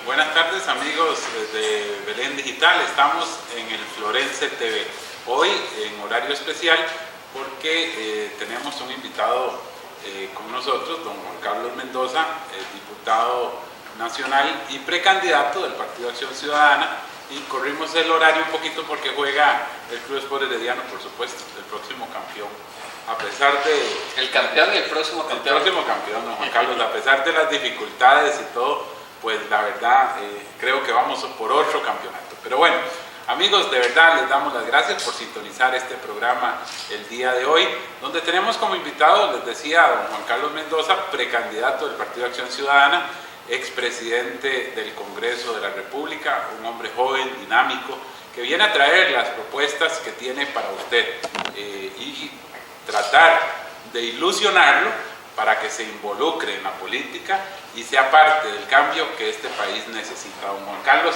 Buenas tardes amigos de Belén Digital, estamos en el Florense TV, hoy en horario especial porque tenemos un invitado con nosotros, don Juan Carlos Mendoza, diputado nacional y precandidato del Partido Acción Ciudadana, y corrimos el horario un poquito porque juega el Club Sport Herediano, por supuesto, el próximo campeón. A pesar de... El campeón y el próximo campeón. El próximo campeón, don Juan Carlos, a pesar de las dificultades y todo, pues la verdad creo que vamos por otro campeonato. Pero bueno, amigos, de verdad les damos las gracias por sintonizar este programa el día de hoy, donde tenemos como invitado, les decía, a don Juan Carlos Mendoza, precandidato del Partido Acción Ciudadana, expresidente del Congreso de la República, un hombre joven, dinámico, que viene a traer las propuestas que tiene para usted y tratar de ilusionarlo para que se involucre en la política y sea parte del cambio que este país necesita. Don Juan Carlos,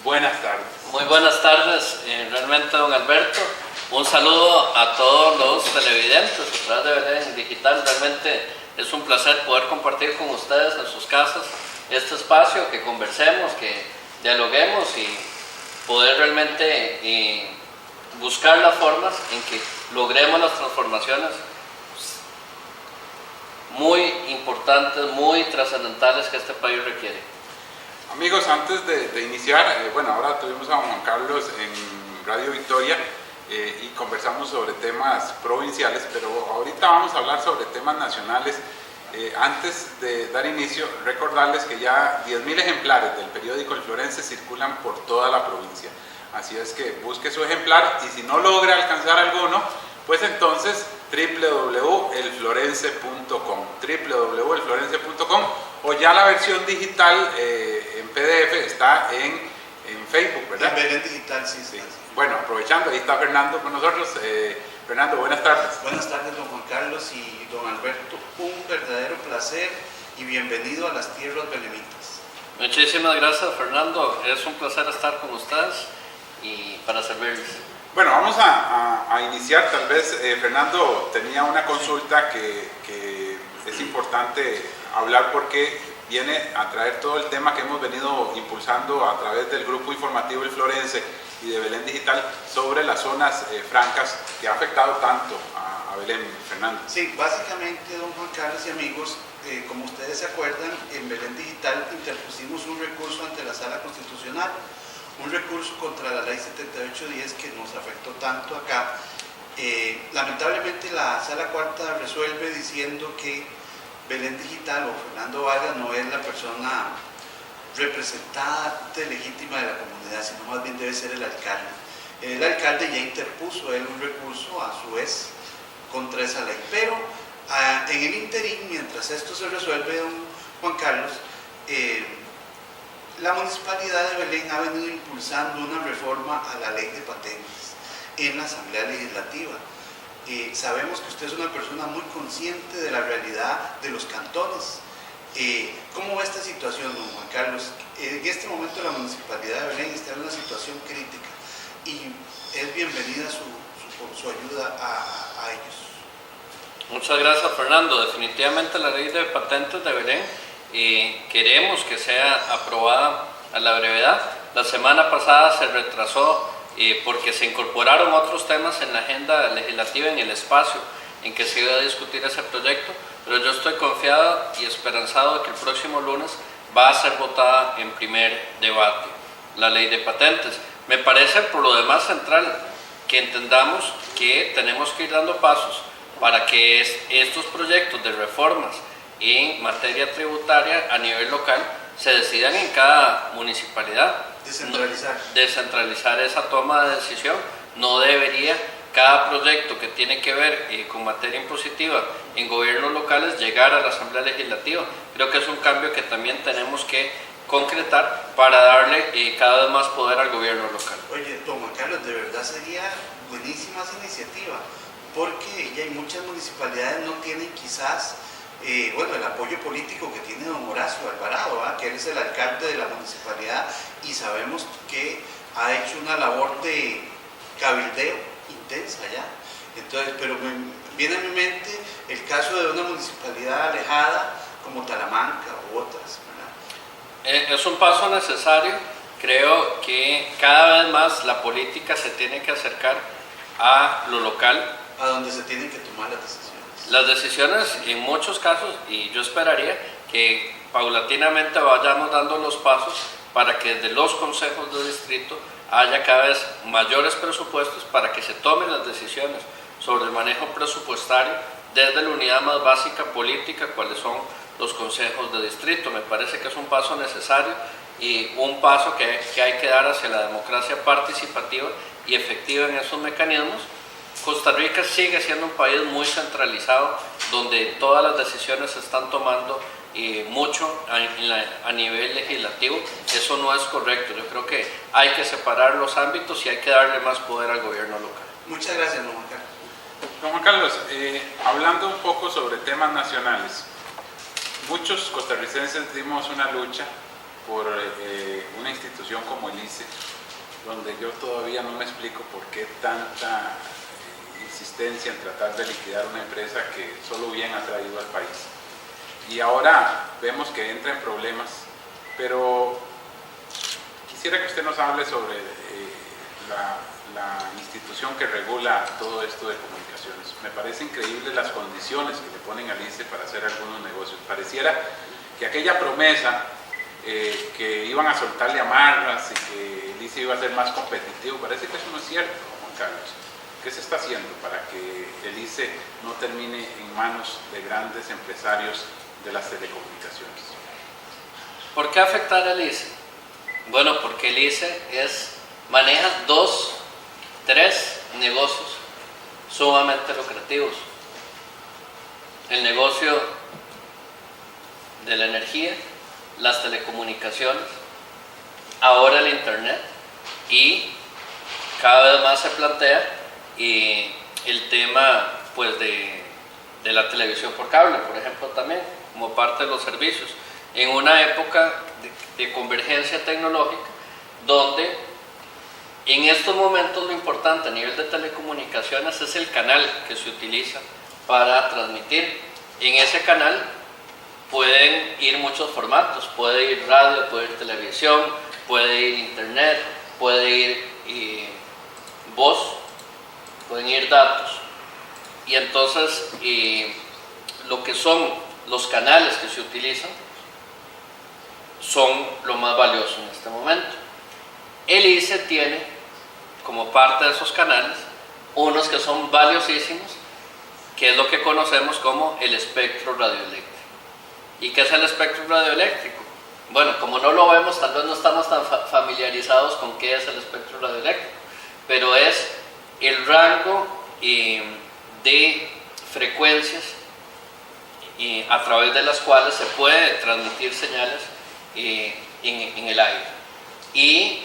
buenas tardes. Muy buenas tardes, realmente don Alberto. Un saludo a todos los televidentes a través de Belén Digital. Realmente es un placer poder compartir con ustedes en sus casas este espacio, que conversemos, que dialoguemos y poder realmente buscar las formas en que logremos las transformaciones muy importantes, muy trascendentales que este país requiere. Amigos, antes de iniciar, bueno, ahora tuvimos a Juan Carlos en Radio Victoria y conversamos sobre temas provinciales, pero ahorita vamos a hablar sobre temas nacionales. Antes de dar inicio, recordarles que ya 10.000 ejemplares del periódico El Florense circulan por toda la provincia. Así es que busque su ejemplar y si no logra alcanzar alguno, pues entonces www.elflorense.com o ya la versión digital en PDF está en Facebook, ¿verdad? En Belén Digital, sí. Bueno, aprovechando, ahí está Fernando con nosotros. Fernando, buenas tardes. Buenas tardes, don Juan Carlos y don Alberto. Un verdadero placer y bienvenido a las tierras belemitas. Muchísimas gracias, Fernando. Es un placer estar con ustedes y para servirles. Bueno, vamos a iniciar. Tal vez Fernando tenía una consulta que es importante hablar porque viene a traer todo el tema que hemos venido impulsando a través del grupo informativo El Florense y de Belén Digital sobre las zonas francas que ha afectado tanto a Belén, Fernando. Sí, básicamente, don Juan Carlos y amigos, como ustedes se acuerdan, en Belén Digital interpusimos un recurso ante la Sala Constitucional, un recurso contra la ley 7810 que nos afectó tanto acá. Lamentablemente la Sala Cuarta resuelve diciendo que Belén Digital o Fernando Vargas no es la persona representante legítima de la comunidad, sino más bien debe ser el alcalde. El alcalde ya interpuso él un recurso a su vez contra esa ley, pero en el interín, mientras esto se resuelve, don Juan Carlos, la Municipalidad de Belén ha venido impulsando una reforma a la ley de patentes en la Asamblea Legislativa. Sabemos que usted es una persona muy consciente de la realidad de los cantones. ¿Cómo va esta situación, don Juan Carlos? En este momento la Municipalidad de Belén está en una situación crítica y es bienvenida su ayuda a ellos. Muchas gracias, Fernando. Definitivamente la ley de patentes de Belén queremos que sea aprobada a la brevedad. La semana pasada se retrasó porque se incorporaron otros temas en la agenda legislativa, en el espacio en que se iba a discutir ese proyecto, pero yo estoy confiado y esperanzado de que el próximo lunes va a ser votada en primer debate la ley de patentes. Me parece por lo demás central que entendamos que tenemos que ir dando pasos para que estos proyectos de reformas en materia tributaria a nivel local se decidan en cada municipalidad. Descentralizar esa toma de decisión. No debería cada proyecto que tiene que ver con materia impositiva en gobiernos locales llegar a la Asamblea Legislativa. Creo que es un cambio que también tenemos que concretar para darle cada vez más poder al gobierno local. Oye, don Juan Carlos, de verdad sería buenísima esa iniciativa, porque ya hay muchas municipalidades no tienen quizás el apoyo político que tiene don Horacio Alvarado, que él es el alcalde de la municipalidad y sabemos que ha hecho una labor de cabildeo intensa ya. Entonces, pero viene a mi mente el caso de una municipalidad alejada como Talamanca u otras, ¿verdad? Es un paso necesario. Creo que cada vez más la política se tiene que acercar a lo local. A donde se tienen que tomar las decisiones. Las decisiones en muchos casos, y yo esperaría que paulatinamente vayamos dando los pasos para que desde los consejos de distrito haya cada vez mayores presupuestos para que se tomen las decisiones sobre el manejo presupuestario desde la unidad más básica política, cuáles son los consejos de distrito. Me parece que es un paso necesario y un paso que hay que dar hacia la democracia participativa y efectiva en esos mecanismos. Costa Rica sigue siendo un país muy centralizado, donde todas las decisiones se están tomando mucho a nivel legislativo. Eso no es correcto. Yo creo que hay que separar los ámbitos y hay que darle más poder al gobierno local. Muchas gracias, don Juan Carlos. Don Juan Carlos, hablando un poco sobre temas nacionales, muchos costarricenses dimos una lucha por una institución como el ICE, donde yo todavía no me explico por qué tanta insistencia en tratar de liquidar una empresa que solo bien ha traído al país. Y ahora vemos que entra en problemas, pero quisiera que usted nos hable sobre la institución que regula todo esto de comunicaciones. Me parece increíble las condiciones que le ponen al ICE para hacer algunos negocios. Pareciera que aquella promesa que iban a soltarle amarras y que el ICE iba a ser más competitivo, parece que eso no es cierto, Juan Carlos. ¿Qué se está haciendo para que el ICE no termine en manos de grandes empresarios de las telecomunicaciones? ¿Por qué afectar al ICE? Bueno, porque el ICE maneja 3 negocios sumamente lucrativos. El negocio de la energía, las telecomunicaciones, ahora el internet, y cada vez más se plantea el tema pues de la televisión por cable, por ejemplo, también como parte de los servicios, en una época de convergencia tecnológica, donde en estos momentos lo importante a nivel de telecomunicaciones es el canal que se utiliza para transmitir. En ese canal pueden ir muchos formatos, puede ir radio, puede ir televisión, puede ir internet, puede ir voz, pueden ir datos. Y entonces lo que son los canales que se utilizan son lo más valioso en este momento. El ICE tiene como parte de esos canales unos que son valiosísimos, que es lo que conocemos como el espectro radioeléctrico. ¿Y qué es el espectro radioeléctrico? Bueno, como no lo vemos, tal vez no estamos tan familiarizados con qué es el espectro radioeléctrico, pero es el rango de frecuencias a través de las cuales se puede transmitir señales en el aire. Y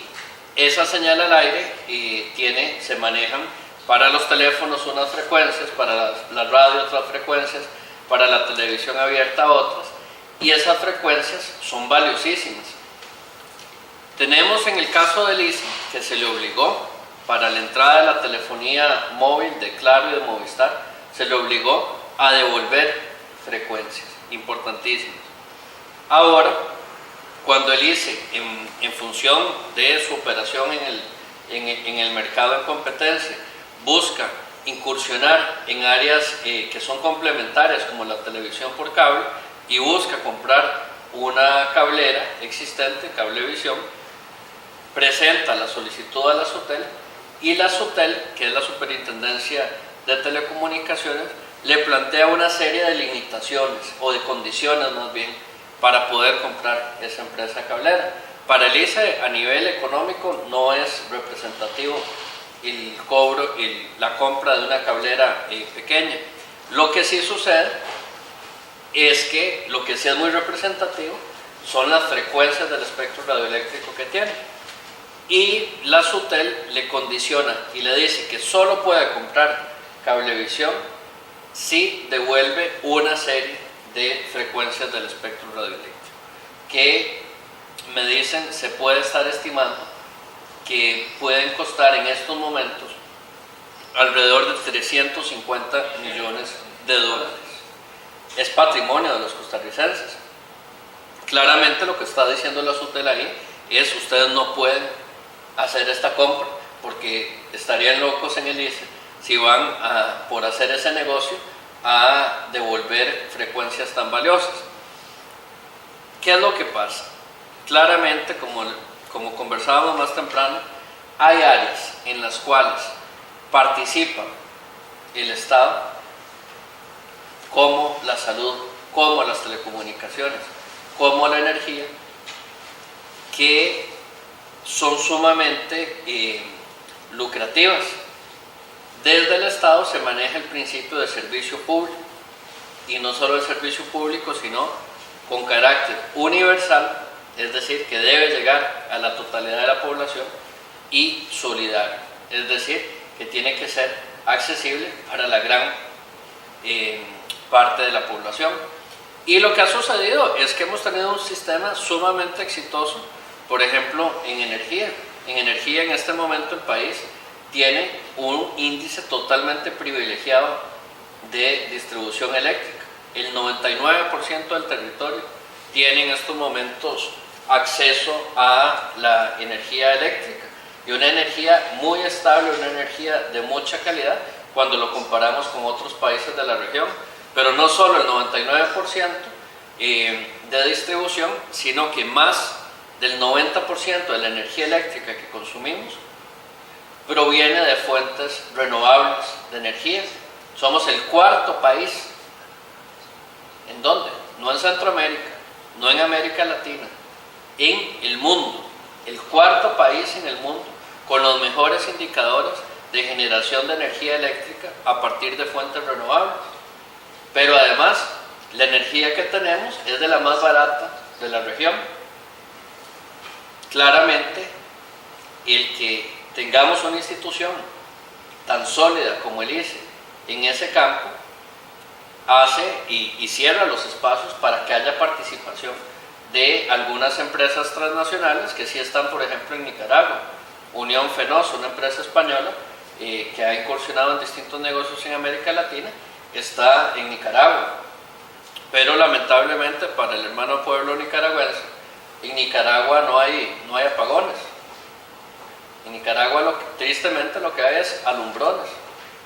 esa señal al aire se manejan para los teléfonos unas frecuencias, para la radio otras frecuencias, para la televisión abierta otras, y esas frecuencias son valiosísimas. Tenemos en el caso del ICE que se le obligó para la entrada de la telefonía móvil de Claro y de Movistar, se le obligó a devolver frecuencias importantísimas. Ahora, cuando el ICE, en función de su operación en el mercado en competencia, busca incursionar en áreas que son complementarias como la televisión por cable y busca comprar una cablera existente, Cablevisión, presenta la solicitud a la SUTEL, y la SUTEL, que es la Superintendencia de Telecomunicaciones, le plantea una serie de limitaciones o de condiciones más bien para poder comprar esa empresa cablera. Para el ICE a nivel económico no es representativo el cobro y la compra de una cablera pequeña. Lo que sí sucede es que lo que sí es muy representativo son las frecuencias del espectro radioeléctrico que tiene. Y la SUTEL le condiciona y le dice que solo puede comprar Cablevisión si devuelve una serie de frecuencias del espectro radioeléctrico, que me dicen se puede estar estimando que pueden costar en estos momentos alrededor de 350 millones de dólares. Es patrimonio de los costarricenses. Claramente lo que está diciendo la SUTEL ahí es: ustedes no pueden hacer esta compra, porque estarían locos en el ICE si van por hacer ese negocio a devolver frecuencias tan valiosas. ¿Qué es lo que pasa? Claramente, como conversábamos más temprano, hay áreas en las cuales participa el Estado, como la salud, como las telecomunicaciones, como la energía, que son sumamente lucrativas. Desde el Estado se maneja el principio de servicio público, y no solo el servicio público, sino con carácter universal, es decir, que debe llegar a la totalidad de la población, y solidario, es decir, que tiene que ser accesible para la gran parte de la población. Y lo que ha sucedido es que hemos tenido un sistema sumamente exitoso, por ejemplo, en energía. En energía, en este momento, el país tiene un índice totalmente privilegiado de distribución eléctrica. El 99% del territorio tiene en estos momentos acceso a la energía eléctrica, y una energía muy estable, una energía de mucha calidad cuando lo comparamos con otros países de la región. Pero no solo el 99% de distribución, sino que más del 90% de la energía eléctrica que consumimos proviene de fuentes renovables de energía. Somos el cuarto país. ¿En dónde? No en Centroamérica, no en América Latina, en el mundo. El cuarto país en el mundo con los mejores indicadores de generación de energía eléctrica a partir de fuentes renovables. Pero además, la energía que tenemos es de la más barata de la región. Claramente, el que tengamos una institución tan sólida como el ICE en ese campo hace y cierra los espacios para que haya participación de algunas empresas transnacionales que sí están, por ejemplo, en Nicaragua. Unión Fenosa, una empresa española que ha incursionado en distintos negocios en América Latina, está en Nicaragua. Pero lamentablemente para el hermano pueblo nicaragüense, en Nicaragua no hay apagones. En Nicaragua tristemente lo que hay es alumbrones,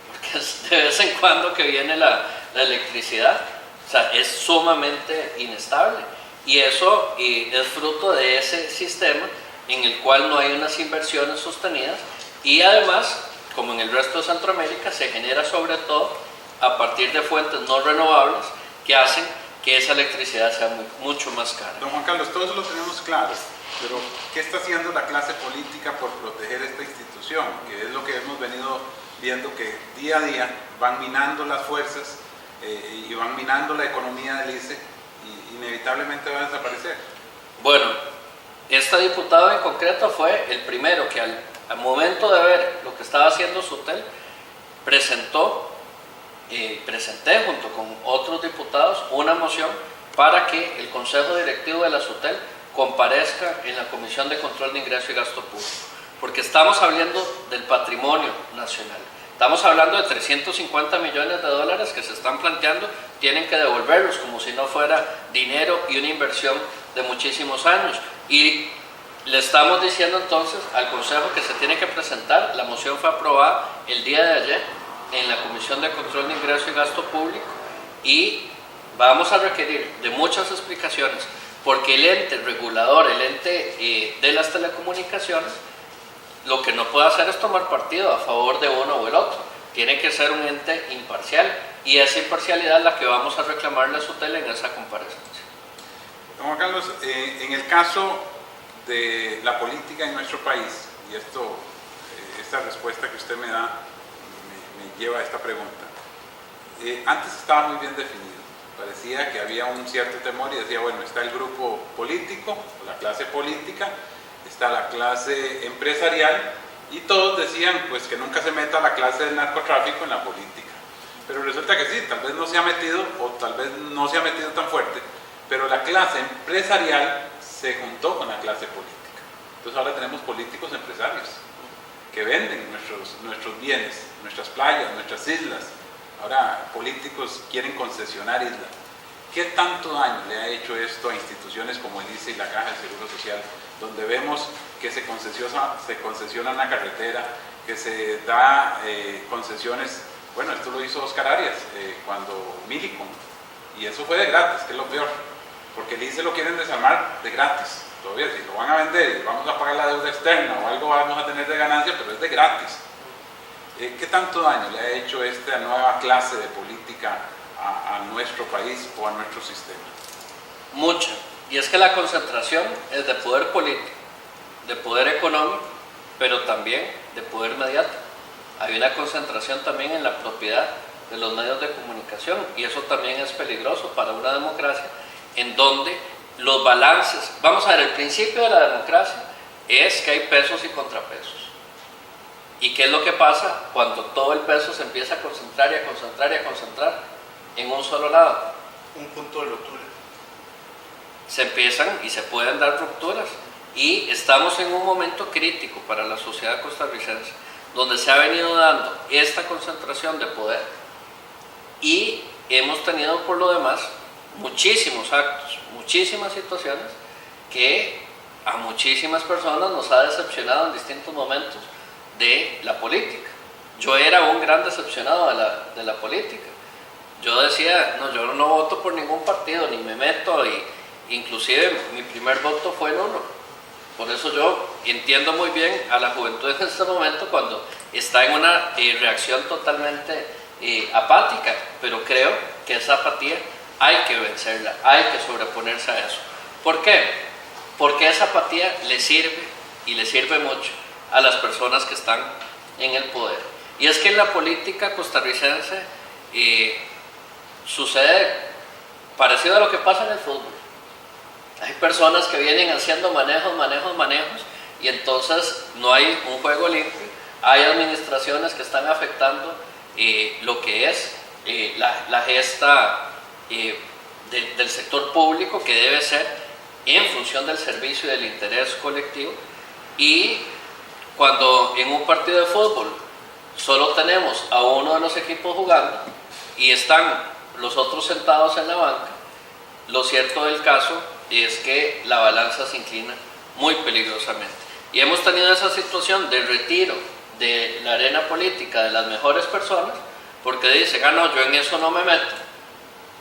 porque es de vez en cuando que viene la electricidad. O sea, es sumamente inestable, y eso es fruto de ese sistema en el cual no hay unas inversiones sostenidas, y además, como en el resto de Centroamérica, se genera sobre todo a partir de fuentes no renovables que hacen que esa electricidad sea mucho más cara. Don Juan Carlos, todo eso lo tenemos claro, pero ¿qué está haciendo la clase política por proteger esta institución? Que es lo que hemos venido viendo, que día a día van minando las fuerzas y van minando la economía del ICE, y inevitablemente va a desaparecer. Bueno, este diputado en concreto fue el primero que al momento de ver lo que estaba haciendo SUTEL, presenté junto con otros diputados una moción para que el Consejo Directivo de la SUTEL comparezca en la Comisión de Control de Ingreso y Gasto Público, porque estamos hablando del patrimonio nacional. Estamos hablando de 350 millones de dólares que se están planteando, tienen que devolverlos como si no fuera dinero y una inversión de muchísimos años. Y le estamos diciendo entonces al Consejo que se tiene que presentar. La moción fue aprobada el día de ayer en la Comisión de Control de Ingreso y Gasto Público, y vamos a requerir de muchas explicaciones, porque el ente regulador, el ente de las telecomunicaciones, lo que no puede hacer es tomar partido a favor de uno o el otro. Tiene que ser un ente imparcial, y esa imparcialidad es la que vamos a reclamarle a SUTEL en esa comparecencia. Don Juan Carlos, en el caso de la política en nuestro país, y esta respuesta que usted me da me lleva a esta pregunta. Antes estaba muy bien definido, parecía que había un cierto temor y decía, bueno, está el grupo político, la clase política, está la clase empresarial, y todos decían pues que nunca se meta la clase del narcotráfico en la política. Pero resulta que sí, tal vez no se ha metido, o tal vez no se ha metido tan fuerte, pero la clase empresarial se juntó con la clase política. Entonces ahora tenemos políticos empresarios que venden nuestros bienes, nuestras playas, nuestras islas. Ahora políticos quieren concesionar islas. ¿Qué tanto daño le ha hecho esto a instituciones como el ICE y la Caja del Seguro Social, donde vemos que se concesiona una carretera, que se da concesiones? Bueno, esto lo hizo Oscar Arias cuando Millicom, y eso fue de gratis, que es lo peor, porque el ICE lo quieren desarmar de gratis. Todavía si lo van a vender y vamos a pagar la deuda externa o algo vamos a tener de ganancia, pero es de gratis. ¿Qué tanto daño le ha hecho esta nueva clase de política a nuestro país o a nuestro sistema? Mucho. Y es que la concentración es de poder político, de poder económico, pero también de poder mediático. Hay una concentración también en la propiedad de los medios de comunicación, y eso también es peligroso para una democracia en donde los balances, vamos a ver, el principio de la democracia es que hay pesos y contrapesos. ¿Y qué es lo que pasa cuando todo el peso se empieza a concentrar y a concentrar y a concentrar en un solo lado? Un punto de ruptura. Se empiezan y se pueden dar rupturas, y estamos en un momento crítico para la sociedad costarricense, donde se ha venido dando esta concentración de poder, y hemos tenido por lo demás muchísimos actos, muchísimas situaciones que a muchísimas personas nos ha decepcionado en distintos momentos de la política. Yo era un gran decepcionado de la política. Yo decía, no, yo no voto por ningún partido, ni me meto, y inclusive mi primer voto fue nulo. Por eso yo entiendo muy bien a la juventud en este momento cuando está en una reacción totalmente apática, pero creo que esa apatía hay que vencerla, hay que sobreponerse a eso. ¿Por qué? Porque esa apatía le sirve, y le sirve mucho, a las personas que están en el poder. Y es que en la política costarricense sucede parecido a lo que pasa en el fútbol. Hay personas que vienen haciendo manejos, y entonces no hay un juego limpio. Hay administraciones que están afectando lo que es la gesta del sector público, que debe ser en función del servicio y del interés colectivo. Y cuando en un partido de fútbol solo tenemos a uno de los equipos jugando y están los otros sentados en la banca, lo cierto del caso es que la balanza se inclina muy peligrosamente. Y hemos tenido esa situación de retiro de la arena política de las mejores personas, porque dicen, no, yo en eso no me meto,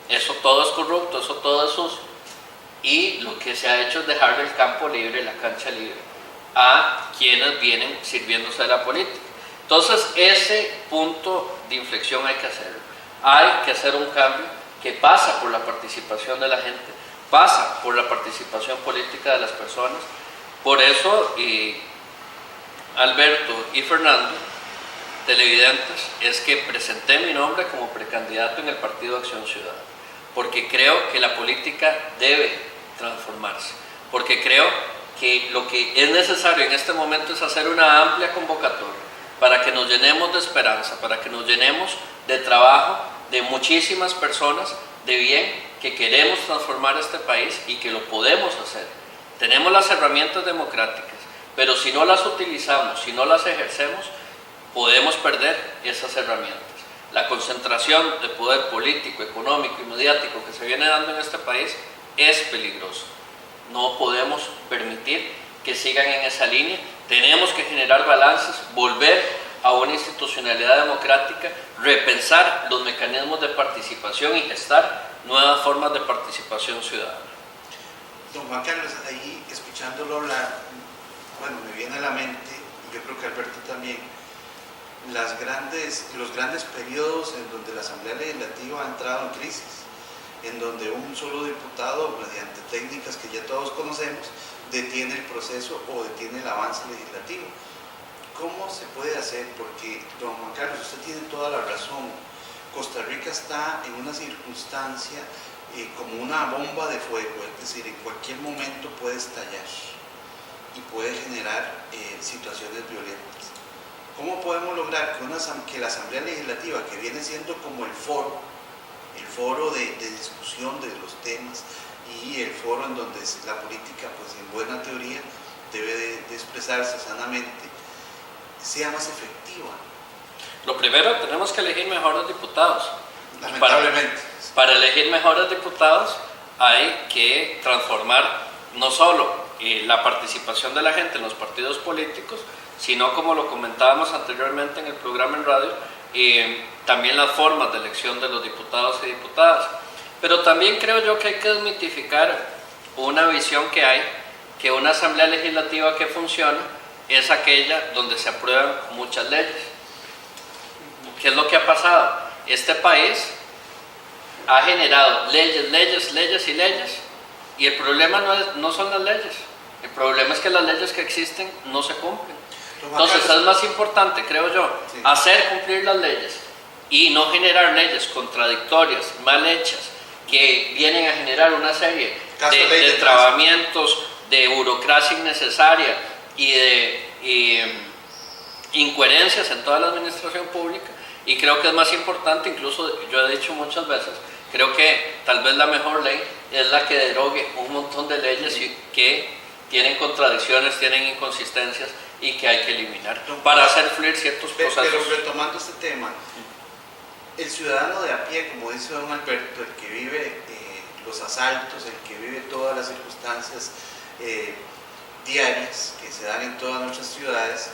eso todo es corrupto, eso todo es sucio. Y lo que se ha hecho es dejarle el campo libre, la cancha libre, a quienes vienen sirviéndose de la política. Entonces, ese punto de inflexión hay que hacerlo. Hay que hacer un cambio que pasa por la participación de la gente, pasa por la participación política de las personas. Por eso, Alberto y Fernando, televidentes, es que presenté mi nombre como precandidato en el Partido Acción Ciudadana, porque creo que la política debe transformarse, porque creo que lo que es necesario en este momento es hacer una amplia convocatoria para que nos llenemos de esperanza, para que nos llenemos de trabajo de muchísimas personas de bien que queremos transformar este país y que lo podemos hacer. Tenemos las herramientas democráticas, pero si no las utilizamos, si no las ejercemos, podemos perder esas herramientas. La concentración de poder político, económico y mediático que se viene dando en este país es peligroso. No podemos permitir que sigan en esa línea. Tenemos que generar balances, volver a una institucionalidad democrática, repensar los mecanismos de participación y gestar nuevas formas de participación ciudadana. Don Juan Carlos, ahí escuchándolo hablar, bueno, me viene a la mente, y yo creo que Alberto también, los grandes periodos en donde la Asamblea Legislativa ha entrado en crisis, en donde un solo diputado, mediante técnicas que ya todos conocemos, detiene el proceso o detiene el avance legislativo. ¿Cómo se puede hacer? Porque, don Juan Carlos, usted tiene toda la razón. Costa Rica está en una circunstancia como una bomba de fuego, es decir, en cualquier momento puede estallar y puede generar situaciones violentas. ¿Cómo podemos lograr que la Asamblea Legislativa, que viene siendo como el foro de discusión de los temas y el foro en donde la política, pues en buena teoría, debe de expresarse sanamente, sea más efectiva? Lo primero, tenemos que elegir mejores diputados. Lamentablemente. Para elegir mejores diputados hay que transformar no solo la participación de la gente en los partidos políticos, sino, como lo comentábamos anteriormente en el programa en radio, también las formas de elección de los diputados y diputadas. Pero también creo yo que hay que desmitificar una visión que hay, que una asamblea legislativa que funciona es aquella donde se aprueban muchas leyes. ¿Qué es lo que ha pasado? Este país ha generado leyes, y el problema no son las leyes, el problema es que las leyes que existen no se cumplen. Entonces es más importante, creo yo, hacer cumplir las leyes y no generar leyes contradictorias, mal hechas, que vienen a generar una serie de trabamientos, de burocracia innecesaria y de incoherencias en toda la administración pública. Y creo que es más importante, incluso yo he dicho muchas veces, creo que tal vez la mejor ley es la que derogue un montón de leyes que tienen contradicciones, tienen inconsistencias y que hay que eliminar para hacer fluir ciertos procesos. Pero retomando este tema, el ciudadano de a pie, como dice don Alberto, el que vive los asaltos, el que vive todas las circunstancias diarias que se dan en todas nuestras ciudades,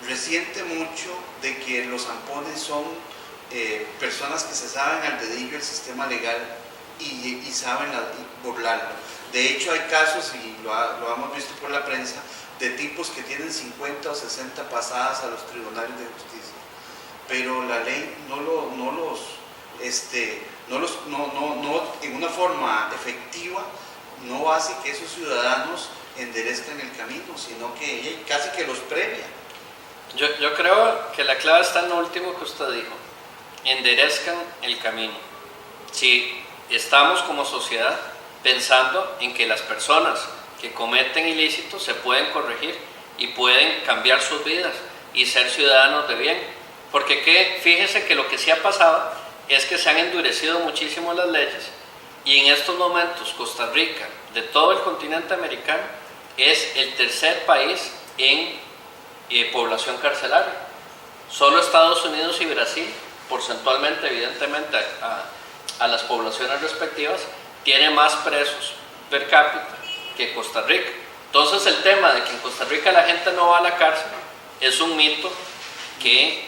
resiente mucho de que los zampones son personas que se saben al dedillo el sistema legal y saben burlarlo. De hecho, hay casos, y lo hemos visto por la prensa, de tipos que tienen 50 o 60 pasadas a los tribunales de justicia, pero la ley en una forma efectiva no hace que esos ciudadanos enderezcan el camino, sino que casi que los premia. Yo creo que la clave está en lo último que usted dijo: enderezcan el camino. Si estamos como sociedad pensando en que las personas que cometen ilícitos se pueden corregir y pueden cambiar sus vidas y ser ciudadanos de bien, porque fíjese que lo que sí ha pasado es que se han endurecido muchísimo las leyes, y en estos momentos Costa Rica, de todo el continente americano, es el tercer país en población carcelaria. Solo Estados Unidos y Brasil, porcentualmente, evidentemente, a las poblaciones respectivas, tiene más presos per cápita que Costa Rica. Entonces, el tema de que en Costa Rica la gente no va a la cárcel es un mito que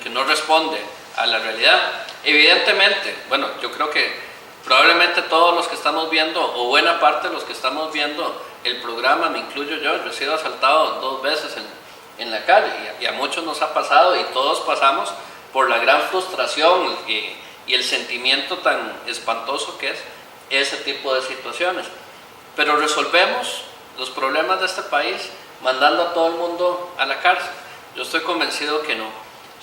no responde a la realidad. Evidentemente, bueno, yo creo que probablemente todos los que estamos viendo, o buena parte de los que estamos viendo el programa, me incluyo yo he sido asaltado 2 veces en la calle, y a muchos nos ha pasado, y todos pasamos por la gran frustración y el sentimiento tan espantoso que es ese tipo de situaciones. Pero resolvemos los problemas de este país mandando a todo el mundo a la cárcel. Yo estoy convencido que no.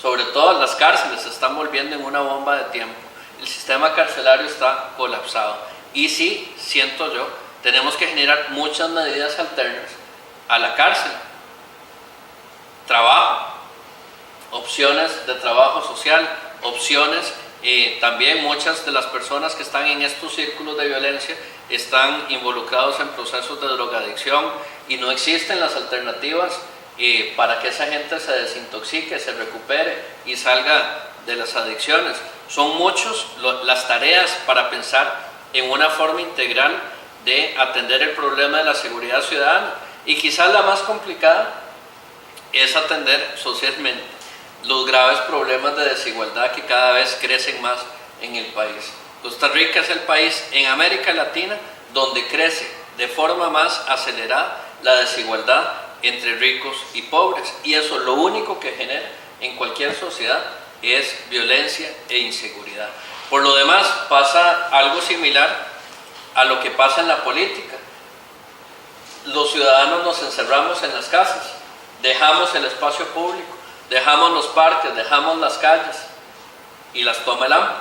Sobre todo las cárceles se están volviendo en una bomba de tiempo. El sistema carcelario está colapsado. Y sí, siento yo, tenemos que generar muchas medidas alternas a la cárcel. Trabajo, opciones de trabajo social, opciones, también muchas de las personas que están en estos círculos de violencia están involucrados en procesos de drogadicción, y no existen las alternativas para que esa gente se desintoxique, se recupere y salga de las adicciones. Son muchas las tareas para pensar en una forma integral de atender el problema de la seguridad ciudadana, y quizás la más complicada es atender socialmente los graves problemas de desigualdad que cada vez crecen más en el país. Costa Rica es el país en América Latina donde crece de forma más acelerada la desigualdad entre ricos y pobres, y eso lo único que genera en cualquier sociedad es violencia e inseguridad. Por lo demás, pasa algo similar a lo que pasa en la política. Los ciudadanos nos encerramos en las casas, dejamos el espacio público, dejamos los parques, dejamos las calles, y las toma el hambre.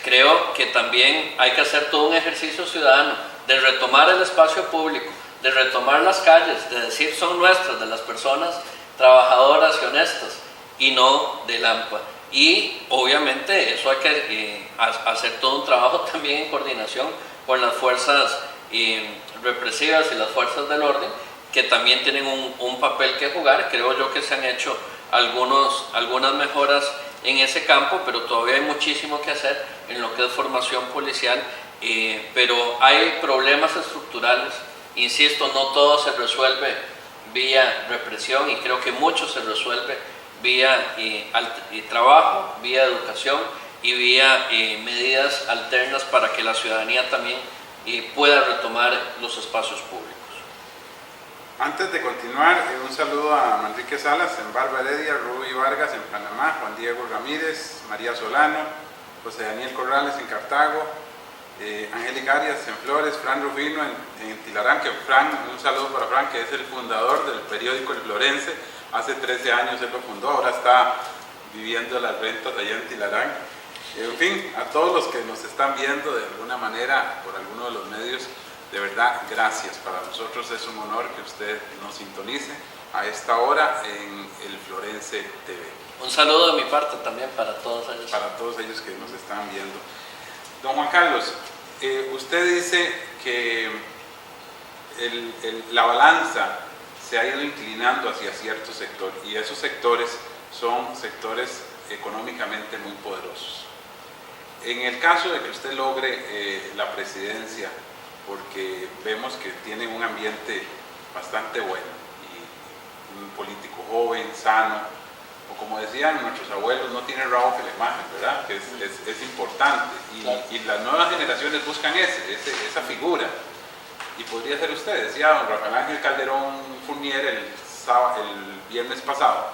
Creo que también hay que hacer todo un ejercicio ciudadano de retomar el espacio público, de retomar las calles, de decir son nuestras, de las personas trabajadoras y honestas, y no del AMPA. Y obviamente eso hay que hacer todo un trabajo también en coordinación con las fuerzas represivas y las fuerzas del orden, que también tienen un papel que jugar. Creo yo que se han hecho algunas mejoras en ese campo, pero todavía hay muchísimo que hacer en lo que es formación policial, pero hay problemas estructurales, insisto, no todo se resuelve vía represión y creo que mucho se resuelve vía trabajo, vía educación y vía medidas alternas para que la ciudadanía también pueda retomar los espacios públicos. Antes de continuar, un saludo a Manrique Salas en Barba Heredia, Rubí Vargas en Panamá, Juan Diego Ramírez, María Solano, José Daniel Corrales en Cartago, Angélica Arias en Flores, Fran Rufino en Tilarán, que un saludo para Fran, que es el fundador del periódico El Florense. Hace 13 años él lo fundó, ahora está viviendo las rentas allá en Tilarán. En fin, a todos los que nos están viendo de alguna manera por alguno de los medios, de verdad, gracias. Para nosotros es un honor que usted nos sintonice a esta hora en El Florense TV. Un saludo de mi parte también para todos ellos. Para todos ellos que nos están viendo. Don Juan Carlos, usted dice que la balanza se ha ido inclinando hacia cierto sector y esos sectores son sectores económicamente muy poderosos. En el caso de que usted logre la presidencia, porque vemos que tiene un ambiente bastante bueno y un político joven, sano, o como decían nuestros abuelos, no tiene rabo que le majen, ¿verdad? Que es importante y las nuevas generaciones buscan esa figura y podría ser usted. Decía don Rafael Ángel Calderón Fournier el viernes pasado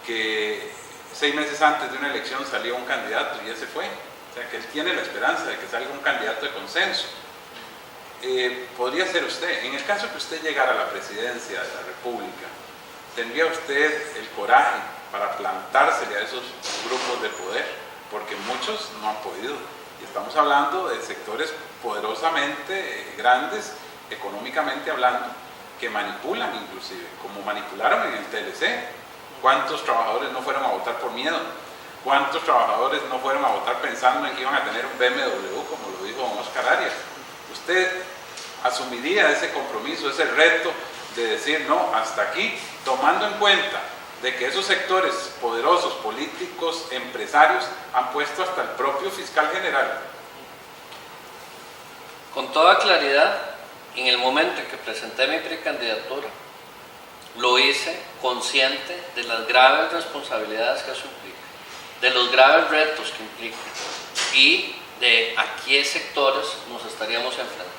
que 6 meses antes de una elección salió un candidato y ese fue. O sea que él tiene la esperanza de que salga un candidato de consenso. Podría ser usted. En el caso que usted llegara a la presidencia de la República, ¿tendría usted el coraje para plantársele a esos grupos de poder? Porque muchos no han podido. Y estamos hablando de sectores poderosamente grandes, económicamente hablando, que manipulan inclusive, como manipularon en el TLC. ¿Cuántos trabajadores no fueron a votar por miedo? ¿Cuántos trabajadores no fueron a votar pensando en que iban a tener un BMW, como lo dijo don Oscar Arias? ¿Usted asumiría ese compromiso, ese reto de decir no, hasta aquí, tomando en cuenta de que esos sectores poderosos, políticos, empresarios, han puesto hasta el propio fiscal general? Con toda claridad, en el momento en que presenté mi precandidatura, lo hice consciente de las graves responsabilidades que eso implica, de los graves retos que implica y de a qué sectores nos estaríamos enfrentando.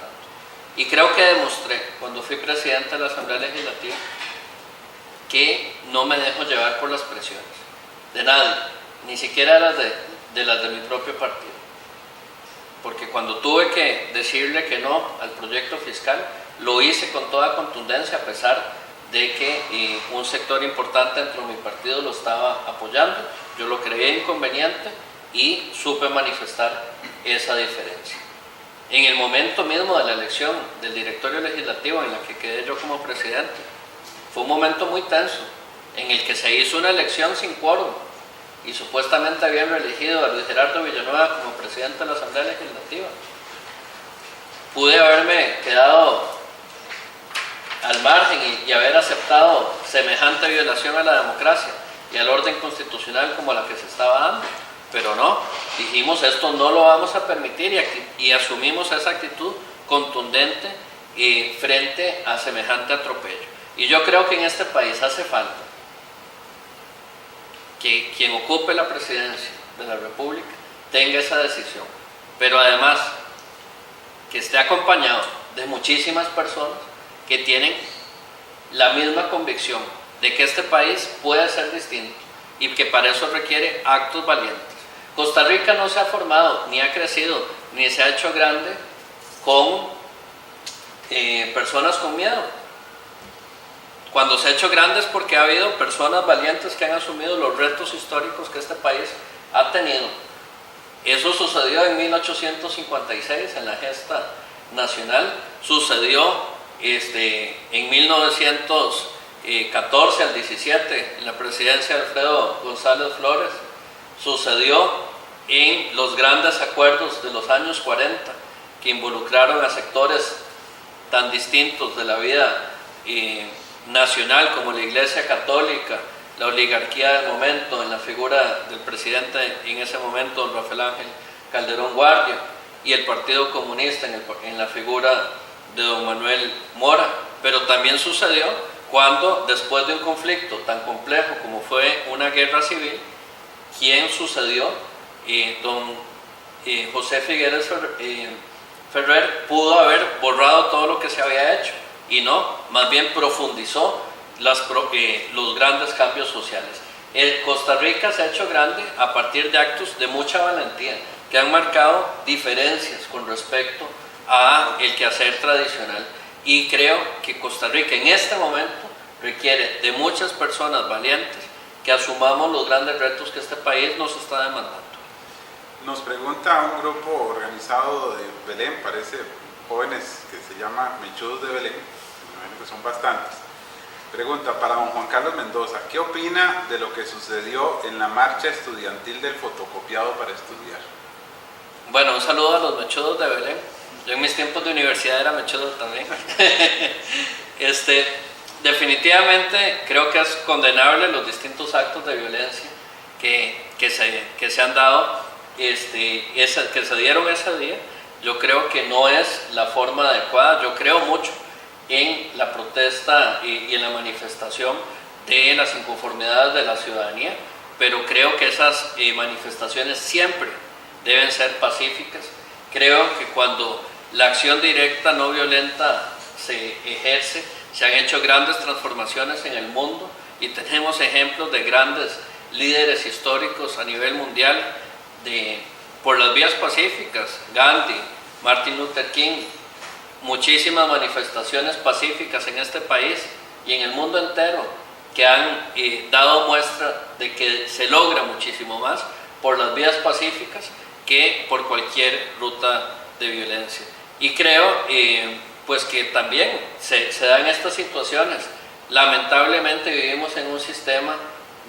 Y creo que demostré, cuando fui presidente de la Asamblea Legislativa, que no me dejo llevar por las presiones de nadie, ni siquiera las de mi propio partido. Porque cuando tuve que decirle que no al proyecto fiscal, lo hice con toda contundencia, a pesar de que un sector importante dentro de mi partido lo estaba apoyando. Yo lo creía inconveniente y supe manifestar esa diferencia. En el momento mismo de la elección del directorio legislativo, en la que quedé yo como presidente, fue un momento muy tenso, en el que se hizo una elección sin quórum y supuestamente habían reelegido a Luis Gerardo Villanueva como presidente de la Asamblea Legislativa. Pude haberme quedado al margen y haber aceptado semejante violación a la democracia y al orden constitucional como la que se estaba dando, pero no, dijimos esto no lo vamos a permitir y asumimos esa actitud contundente frente a semejante atropello. Y yo creo que en este país hace falta que quien ocupe la presidencia de la República tenga esa decisión, pero además que esté acompañado de muchísimas personas que tienen la misma convicción de que este país puede ser distinto y que para eso requiere actos valientes. Costa Rica no se ha formado, ni ha crecido, ni se ha hecho grande con personas con miedo. Cuando se ha hecho grande es porque ha habido personas valientes que han asumido los retos históricos que este país ha tenido. Eso sucedió en 1856 en la gesta nacional, sucedió en 1914 al 17 en la presidencia de Alfredo González Flores, sucedió en los grandes acuerdos de los años 40 que involucraron a sectores tan distintos de la vida nacional como la Iglesia Católica, la oligarquía del momento, en la figura del presidente en ese momento, don Rafael Ángel Calderón Guardia, y el Partido Comunista en la figura de don Manuel Mora. Pero también sucedió cuando, después de un conflicto tan complejo como fue una guerra civil, quien sucedió, don José Figueres Ferrer, pudo haber borrado todo lo que se había hecho, y no, más bien profundizó los grandes cambios sociales. Costa Rica se ha hecho grande a partir de actos de mucha valentía que han marcado diferencias con respecto a el quehacer tradicional, y creo que Costa Rica en este momento requiere de muchas personas valientes que asumamos los grandes retos que este país nos está demandando. Nos pregunta un grupo organizado de Belén, parece jóvenes, que se llama Mechudos de Belén, me imagino que son bastantes. Pregunta para don Juan Carlos Mendoza, ¿qué opina de lo que sucedió en la marcha estudiantil del fotocopiado para estudiar? Bueno, un saludo a los mechudos de Belén. Yo en mis tiempos de universidad era mechudo también. Definitivamente creo que es condenable los distintos actos de violencia que se han dado, que se dieron ese día. Yo creo que no es la forma adecuada. Yo creo mucho en la protesta y en la manifestación de las inconformidades de la ciudadanía, pero creo que esas manifestaciones siempre deben ser pacíficas. Creo que cuando la acción directa no violenta se ejerce, se han hecho grandes transformaciones en el mundo, y tenemos ejemplos de grandes líderes históricos a nivel mundial por las vías pacíficas: Gandhi, Martin Luther King, muchísimas manifestaciones pacíficas en este país y en el mundo entero que han dado muestra de que se logra muchísimo más por las vías pacíficas que por cualquier ruta de violencia. Y creo pues que también se dan estas situaciones. Lamentablemente vivimos en un sistema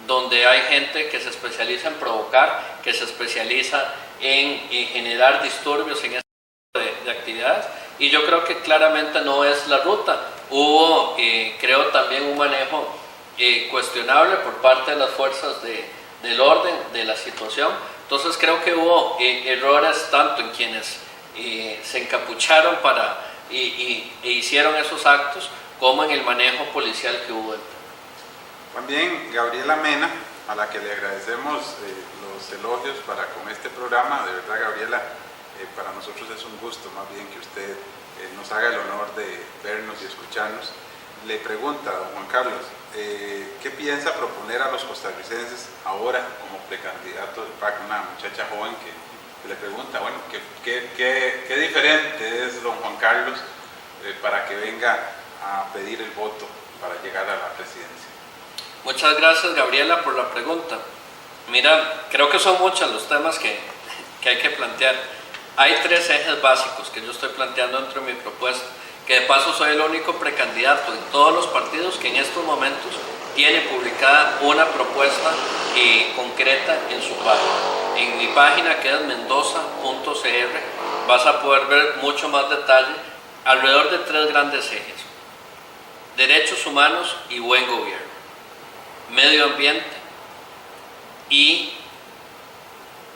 donde hay gente que se especializa en provocar, que se especializa en generar disturbios en este tipo de actividades, y yo creo que claramente no es la ruta. Hubo, creo, también un manejo cuestionable por parte de las fuerzas del orden de la situación. Entonces creo que hubo errores tanto en quienes se encapucharon e hicieron esos actos, como en el manejo policial que hubo. También Gabriela Mena, a la que le agradecemos los elogios con este programa. De verdad, Gabriela, para nosotros es un gusto más bien que usted nos haga el honor de vernos y escucharnos. Le pregunta a don Juan Carlos, ¿qué piensa proponer a los costarricenses ahora como precandidato del PAC? Una muchacha joven que le pregunta, bueno, ¿qué diferente es don Juan Carlos para que venga a pedir el voto para llegar a la presidencia? Muchas gracias, Gabriela, por la pregunta. Mira, creo que son muchos los temas que hay que plantear. Hay 3 ejes básicos que yo estoy planteando dentro de mi propuesta, que de paso soy el único precandidato en todos los partidos que en estos momentos tiene publicada una propuesta concreta en su página. En mi página, que es mendoza.cr, vas a poder ver mucho más detalle alrededor de 3 grandes ejes: derechos humanos y buen gobierno, medio ambiente, y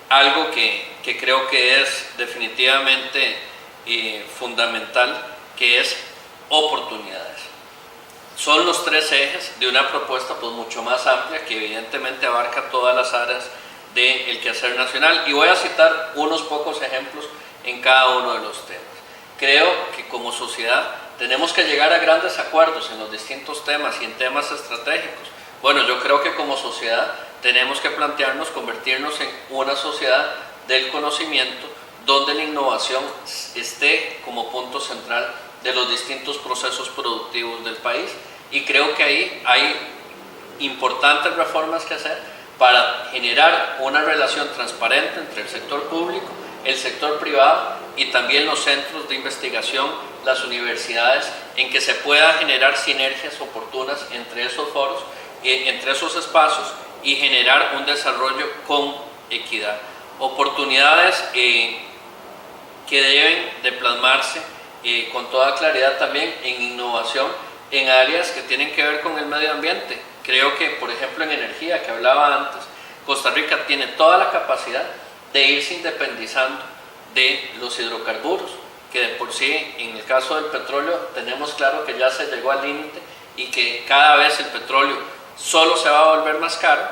algo que creo que es definitivamente fundamental, que es oportunidades. Son los 3 ejes de una propuesta pues mucho más amplia, que evidentemente abarca todas las áreas del quehacer nacional, y voy a citar unos pocos ejemplos en cada uno de los temas. Creo que como sociedad tenemos que llegar a grandes acuerdos en los distintos temas y en temas estratégicos. Bueno, yo creo que como sociedad tenemos que plantearnos convertirnos en una sociedad del conocimiento, donde la innovación esté como punto central de los distintos procesos productivos del país, y creo que ahí hay importantes reformas que hacer para generar una relación transparente entre el sector público, el sector privado y también los centros de investigación, las universidades, en que se pueda generar sinergias oportunas entre esos foros, entre esos espacios, y generar un desarrollo con equidad. Oportunidades que deben de plasmarse con toda claridad también en innovación en áreas que tienen que ver con el medio ambiente. Creo que, por ejemplo, en energía, que hablaba antes, Costa Rica tiene toda la capacidad de irse independizando de los hidrocarburos, que de por sí, en el caso del petróleo, tenemos claro que ya se llegó al límite y que cada vez el petróleo solo se va a volver más caro,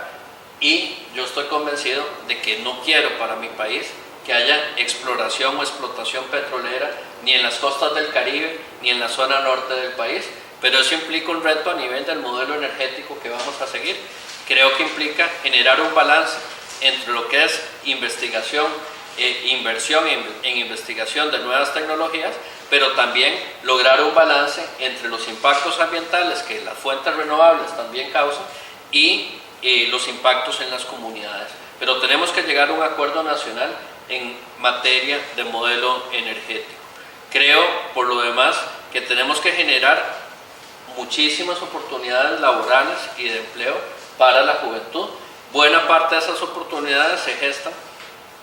y yo estoy convencido de que no quiero para mi país que haya exploración o explotación petrolera ni en las costas del Caribe ni en la zona norte del país, pero eso implica un reto a nivel del modelo energético que vamos a seguir. Creo que implica generar un balance entre lo que es investigación, inversión en investigación de nuevas tecnologías, pero también lograr un balance entre los impactos ambientales que las fuentes renovables también causan y los impactos en las comunidades. Pero tenemos que llegar a un acuerdo nacional en materia de modelo energético. Creo, por lo demás, que tenemos que generar muchísimas oportunidades laborales y de empleo para la juventud. Buena parte de esas oportunidades se gestan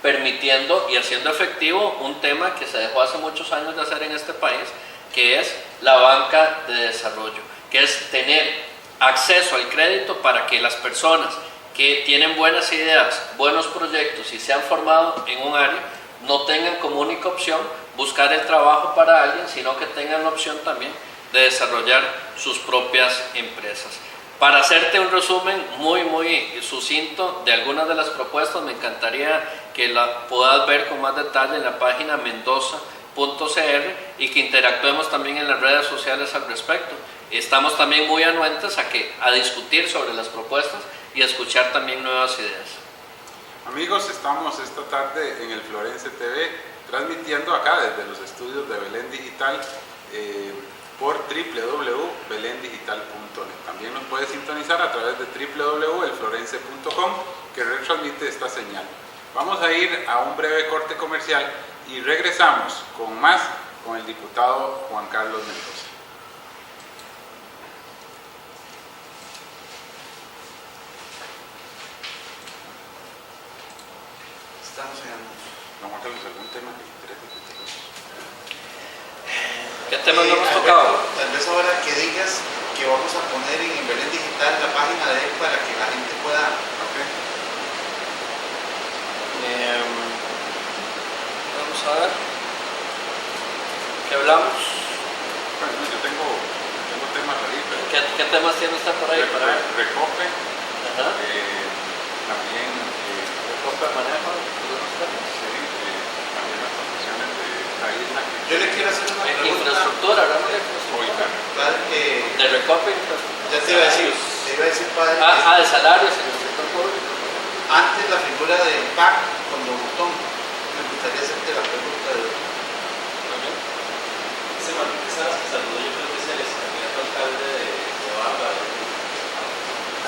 permitiendo y haciendo efectivo un tema que se dejó hace muchos años de hacer en este país, que es la banca de desarrollo, que es tener acceso al crédito para que las personas que tienen buenas ideas, buenos proyectos y se han formado en un área, no tengan como única opción buscar el trabajo para alguien, sino que tengan la opción también de desarrollar sus propias empresas. Para hacerte un resumen muy sucinto de algunas de las propuestas, me encantaría que la puedas ver con más detalle en la página mendoza.cr y que interactuemos también en las redes sociales al respecto. Estamos también muy anuentes a discutir sobre las propuestas y a escuchar también nuevas ideas. Amigos, estamos esta tarde en el Florense TV, transmitiendo acá desde los estudios de Belén Digital por www.belendigital.net. También nos puede sintonizar a través de www.elflorense.com, que retransmite esta señal. Vamos a ir a un breve corte comercial y regresamos con más con el diputado Juan Carlos Mendoza. Estamos en... Juan Carlos, ¿algún tema que interese? ¿Qué temas no hemos tocado? Tal vez ahora que digas que vamos a poner en Belén Digital la página de él para que la gente pueda... Okay. Vamos a ver. ¿Qué hablamos? Bueno, yo tengo temas ahí, pero... ¿Qué temas tiene usted por ahí? Recope, Ajá. también... Recope manejo. Sí, también las condiciones de la isla. Yo le quiero hacer una pregunta. Infraestructura, hablamos de infraestructura. Padre, De recope, infraestructura. ya te iba a decir, padre, de salarios en el sector público. antes la figura del PAC con Don Botón. Me gustaría hacerte la pregunta de... Ese Manuel Quesada que saludó, yo creo que es el candidato alcalde de Barba.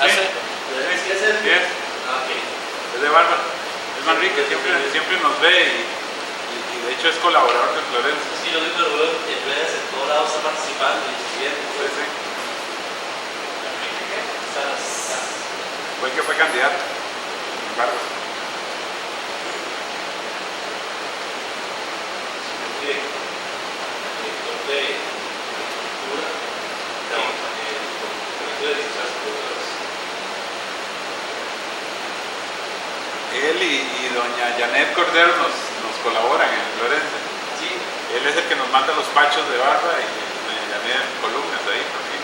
Sí. ¿Sí es él? Yes. Ah, ok. Es de Barba. Es Manrique, siempre nos ve y de hecho es colaborador de Florense. Sí, lo digo, lo veo en redes, en todos lados está participando y escribiendo. Sí. Enrique, ¿qué? Salas. Fue el que fue candidato en Barba. Director de cultura, de infraestructuras. Él y doña Janet Cordero nos colaboran en Florense. Sí. Él es el que nos manda los pachos de Barba y doña Janet columnas ahí también.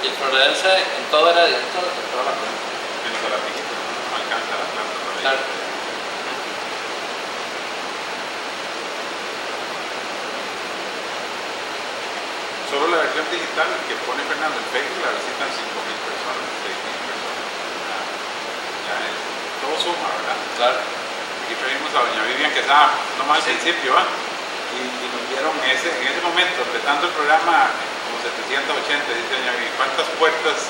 Y el Florense en todo era director de trabajo. Menos a la piquita, no alcanza la planta para Claro. ella. Solo la versión digital que pone Fernando en Facebook la visitan 5.000 personas, 6.000 personas. Todo suma, ¿verdad? Claro. Aquí trajimos a doña Vivian Quesada, nomás al principio, ¿va? Y nos dieron en ese momento, empezando el programa, como 780, dice doña Vivian, ¿cuántas puertas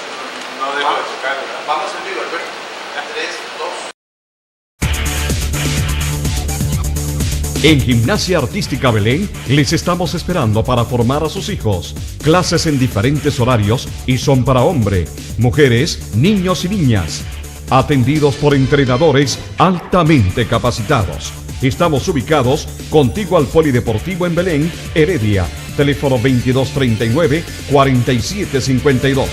no dejo de tocar, ¿verdad? Vamos en vivo, Alberto. 3, 2. En Gimnasia Artística Belén les estamos esperando para formar a sus hijos. Clases en diferentes horarios y son para hombre, mujeres, niños y niñas. Atendidos por entrenadores altamente capacitados. Estamos ubicados contigo al Polideportivo en Belén, Heredia, Teléfono 2239-4752.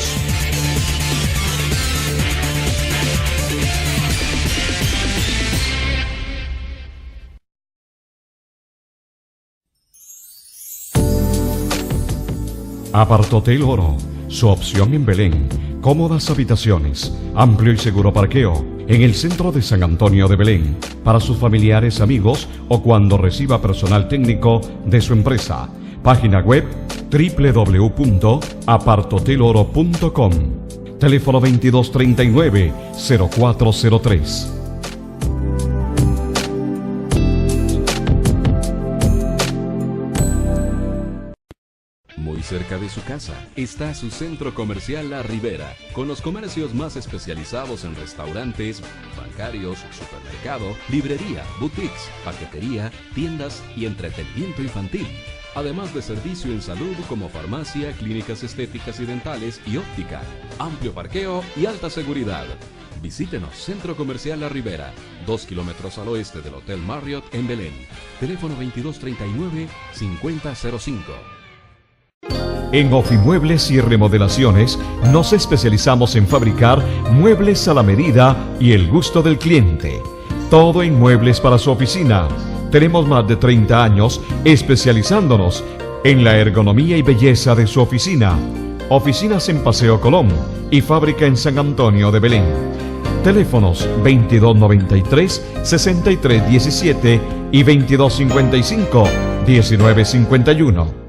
Apartotel Oro, su opción en Belén. Cómodas habitaciones, amplio y seguro parqueo, en el centro de San Antonio de Belén, para sus familiares, amigos o cuando reciba personal técnico de su empresa. Página web www.apartoteloro.com. Teléfono 2239-0403. Muy cerca de su casa está su centro comercial La Ribera, con los comercios más especializados en restaurantes, bancarios, supermercado, librería, boutiques, paquetería, tiendas y entretenimiento infantil. Además de servicio en salud como farmacia, clínicas estéticas y dentales y óptica, amplio parqueo y alta seguridad. Visítenos, Centro Comercial La Ribera, 2 kilómetros al oeste del Hotel Marriott en Belén. Teléfono 2239-5005. En Ofimuebles y Remodelaciones nos especializamos en fabricar muebles a la medida y el gusto del cliente. Todo en muebles para su oficina. Tenemos más de 30 años especializándonos en la ergonomía y belleza de su oficina. Oficinas en Paseo Colón y fábrica en San Antonio de Belén. Teléfonos 2293-6317 y 2255-1951.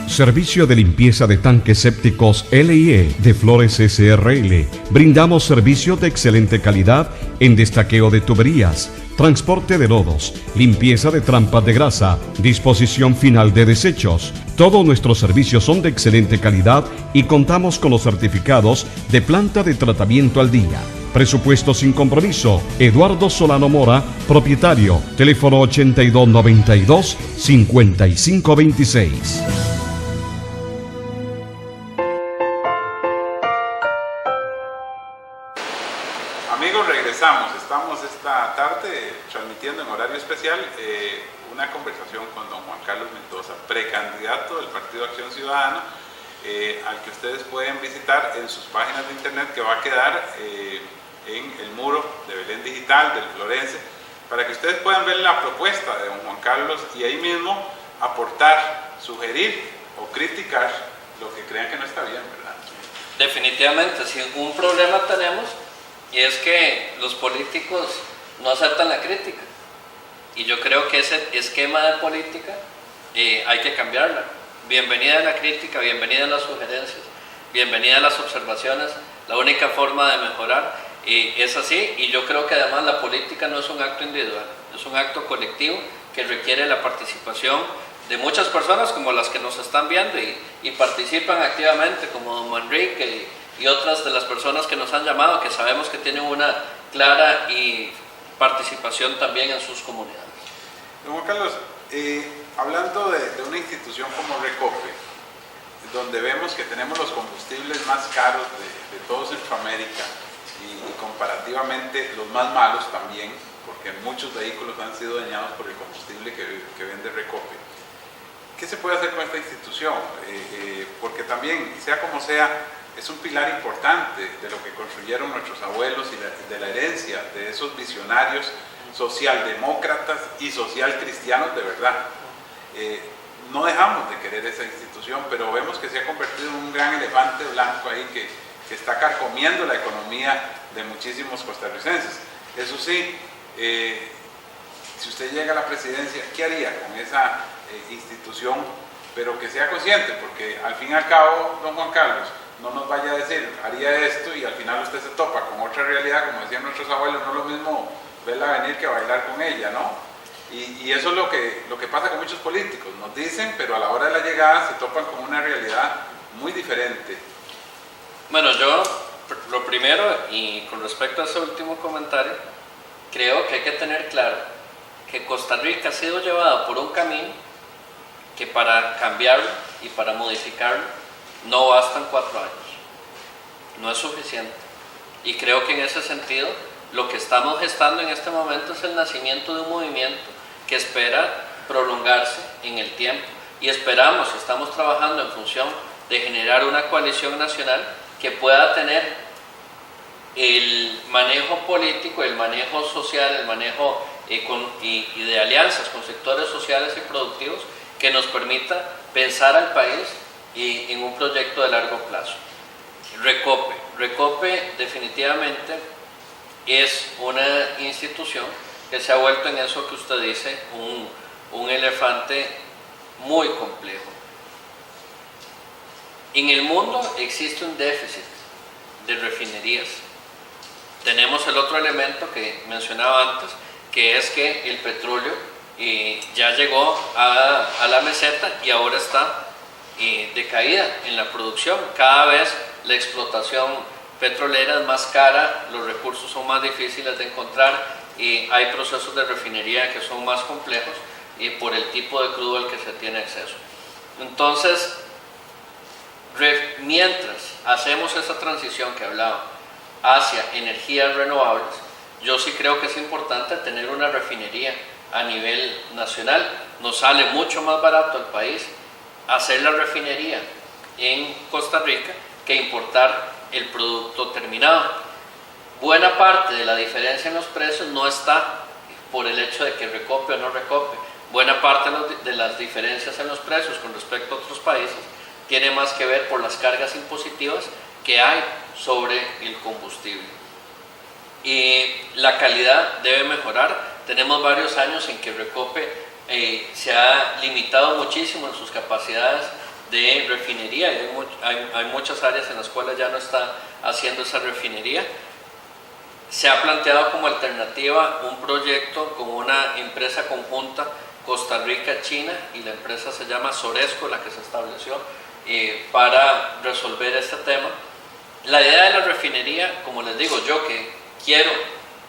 Servicio de limpieza de tanques sépticos LIE de Flores SRL. Brindamos servicio de excelente calidad en destaqueo de tuberías, transporte de lodos, limpieza de trampas de grasa, disposición final de desechos. Todos nuestros servicios son de excelente calidad y contamos con los certificados de planta de tratamiento al día. Presupuesto sin compromiso. Eduardo Solano Mora, propietario. Teléfono 8292-5526. Estamos esta tarde transmitiendo en horario especial una conversación con don Juan Carlos Mendoza, precandidato del Partido Acción Ciudadana, al que ustedes pueden visitar en sus páginas de internet, que va a quedar en el muro de Belén Digital, del Florense, para que ustedes puedan ver la propuesta de don Juan Carlos y ahí mismo aportar, sugerir o criticar lo que crean que no está bien, ¿verdad? Definitivamente, si un problema tenemos, y es que los políticos no aceptan la crítica. Y yo creo que ese esquema de política hay que cambiarla. Bienvenida a la crítica, bienvenida a las sugerencias, bienvenida a las observaciones. La única forma de mejorar es así. Y yo creo que además la política no es un acto individual, es un acto colectivo que requiere la participación de muchas personas como las que nos están viendo y participan activamente, como don Manrique y otras de las personas que nos han llamado, que sabemos que tienen una clara participación también en sus comunidades. Don Juan Carlos, hablando de una institución como Recope, donde vemos que tenemos los combustibles más caros de todo Centroamérica y comparativamente los más malos también, porque muchos vehículos han sido dañados por el combustible que vende Recope. ¿Qué se puede hacer con esta institución? Porque también, sea como sea, es un pilar importante de lo que construyeron nuestros abuelos y de la herencia de esos visionarios socialdemócratas y socialcristianos de verdad. No dejamos de querer esa institución, pero vemos que se ha convertido en un gran elefante blanco ahí que está carcomiendo la economía de muchísimos costarricenses. Eso sí, si usted llega a la presidencia, ¿qué haría con esa institución? Pero que sea consciente, porque al fin y al cabo, don Juan Carlos, no nos vaya a decir, haría esto y al final usted se topa con otra realidad, como decían nuestros abuelos, no es lo mismo verla venir que bailar con ella, ¿no? Y eso es lo que pasa con muchos políticos, nos dicen, pero a la hora de la llegada se topan con una realidad muy diferente. Bueno, yo lo primero, y con respecto a ese último comentario, creo que hay que tener claro que Costa Rica ha sido llevada por un camino que para cambiarlo y para modificarlo no bastan 4 años, no es suficiente. Y creo que en ese sentido lo que estamos gestando en este momento es el nacimiento de un movimiento que espera prolongarse en el tiempo. Y esperamos, estamos trabajando en función de generar una coalición nacional que pueda tener el manejo político, el manejo social, el manejo y de alianzas con sectores sociales y productivos que nos permita pensar al país en un proyecto de largo plazo. Recope definitivamente es una institución que se ha vuelto en eso que usted dice, un elefante muy complejo. En el mundo existe un déficit de refinerías. Tenemos el otro elemento que mencionaba antes, que es que el petróleo ya llegó a la meseta y ahora está decaída en la producción. Cada vez la explotación petrolera es más cara, los recursos son más difíciles de encontrar y hay procesos de refinería que son más complejos por el tipo de crudo al que se tiene acceso. Entonces, mientras hacemos esa transición que hablaba hacia energías renovables, yo sí creo que es importante tener una refinería a nivel nacional. Nos sale mucho más barato al país hacer la refinería en Costa Rica que importar el producto terminado. Buena parte de la diferencia en los precios no está por el hecho de que recope o no recope. Buena parte de las diferencias en los precios con respecto a otros países tiene más que ver por las cargas impositivas que hay sobre el combustible. Y la calidad debe mejorar. Tenemos varios años en que Recope se ha limitado muchísimo en sus capacidades de refinería. Hay muchas áreas en las cuales ya no está haciendo esa refinería. Se ha planteado como alternativa un proyecto con una empresa conjunta Costa Rica-China, y la empresa se llama Soresco, la que se estableció para resolver este tema. La idea de la refinería, como les digo, yo que quiero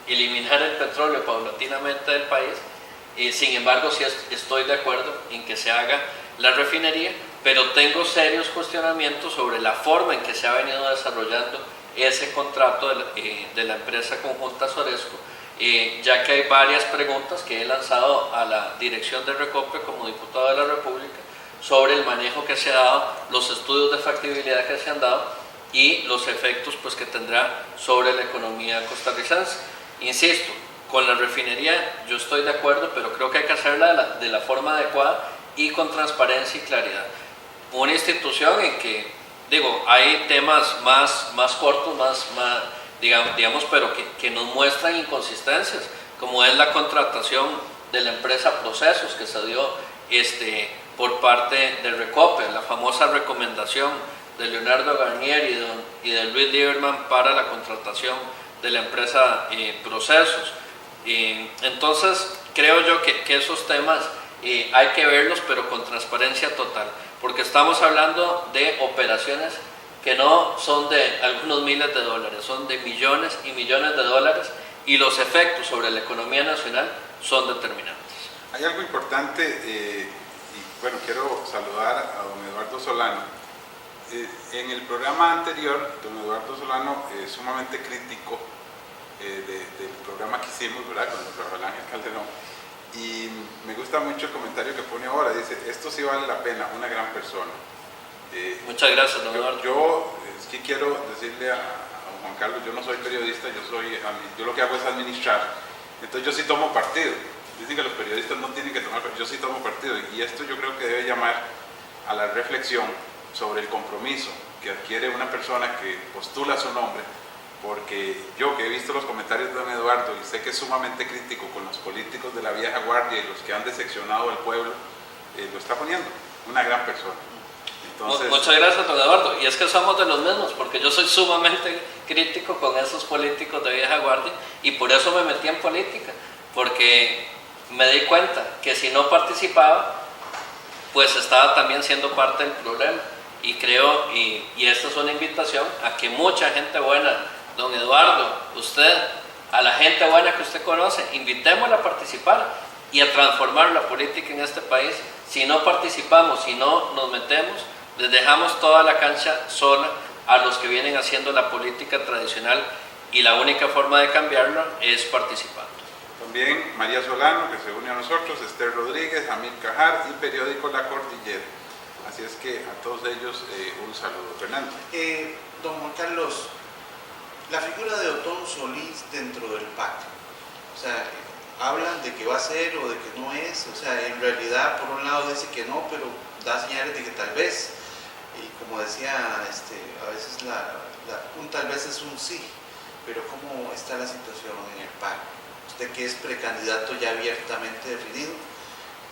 eliminar el petróleo paulatinamente del país, sin embargo sí estoy de acuerdo en que se haga la refinería, pero tengo serios cuestionamientos sobre la forma en que se ha venido desarrollando ese contrato de la empresa conjunta Soresco, ya que hay varias preguntas que he lanzado a la dirección de Recope como diputado de la República sobre el manejo que se ha dado, los estudios de factibilidad que se han dado y los efectos pues, que tendrá sobre la economía costarricense. Insisto, con la refinería yo estoy de acuerdo, pero creo que hay que hacerla de la forma adecuada y con transparencia y claridad. Una institución en que, digo, hay temas más cortos, digamos, pero que nos muestran inconsistencias, como es la contratación de la empresa Procesos que se dio por parte de Recope, la famosa recomendación de Leonardo Garnier y de Luis Lieberman para la contratación de la empresa Procesos. Entonces, creo yo que esos temas hay que verlos, pero con transparencia total, porque estamos hablando de operaciones que no son de algunos miles de dólares, son de millones y millones de dólares, y los efectos sobre la economía nacional son determinantes. Hay algo importante, y bueno, quiero saludar a don Eduardo Solano. En el programa anterior, don Eduardo Solano es sumamente crítico del programa que hicimos, ¿verdad?, con el Rafael Ángel Calderón, y me gusta mucho el comentario que pone ahora. Dice, esto sí vale la pena, una gran persona. Muchas gracias, don Eduardo. Yo sí quiero decirle a Juan Carlos, yo no soy periodista, yo lo que hago es administrar, entonces yo sí tomo partido. Dicen que los periodistas no tienen que tomar partido, yo sí tomo partido, y esto yo creo que debe llamar a la reflexión sobre el compromiso que adquiere una persona que postula su nombre, porque yo que he visto los comentarios de don Eduardo y sé que es sumamente crítico con los políticos de la vieja guardia y los que han decepcionado al pueblo, lo está poniendo una gran persona. Entonces, muchas gracias, don Eduardo, y es que somos de los mismos, porque yo soy sumamente crítico con esos políticos de vieja guardia y por eso me metí en política, porque me di cuenta que si no participaba, pues estaba también siendo parte del problema. Y creo, y esta es una invitación a que mucha gente buena, don Eduardo, usted, a la gente buena que usted conoce, invitémosla a participar y a transformar la política en este país. Si no participamos, si no nos metemos, les dejamos toda la cancha sola a los que vienen haciendo la política tradicional, y la única forma de cambiarla es participando. También María Solano, que se une a nosotros, Esther Rodríguez, Amir Cajar y Periódico La Cordillera. Así es que a todos ellos un saludo. Fernando. Don Juan Carlos, la figura de Otón Solís dentro del pacto, o sea, hablan de que va a ser o de que no es, o sea, en realidad por un lado dice que no, pero da señales de que tal vez, y como decía, a veces un tal vez es un sí, pero ¿cómo está la situación en el pacto? Usted que es precandidato ya abiertamente definido,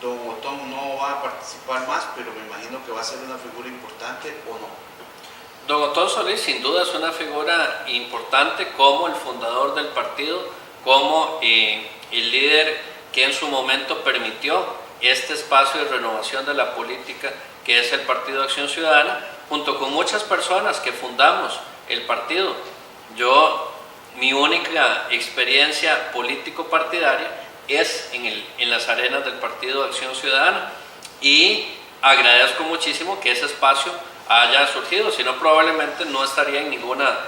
don Otón no va a participar más, pero me imagino que va a ser una figura importante o no. Don Otón Solís sin duda es una figura importante como el fundador del partido, como el líder que en su momento permitió este espacio de renovación de la política que es el Partido Acción Ciudadana, junto con muchas personas que fundamos el partido. Mi única experiencia político-partidaria es en las arenas del Partido Acción Ciudadana y agradezco muchísimo que ese espacio haya surgido, si no probablemente no estaría en ninguna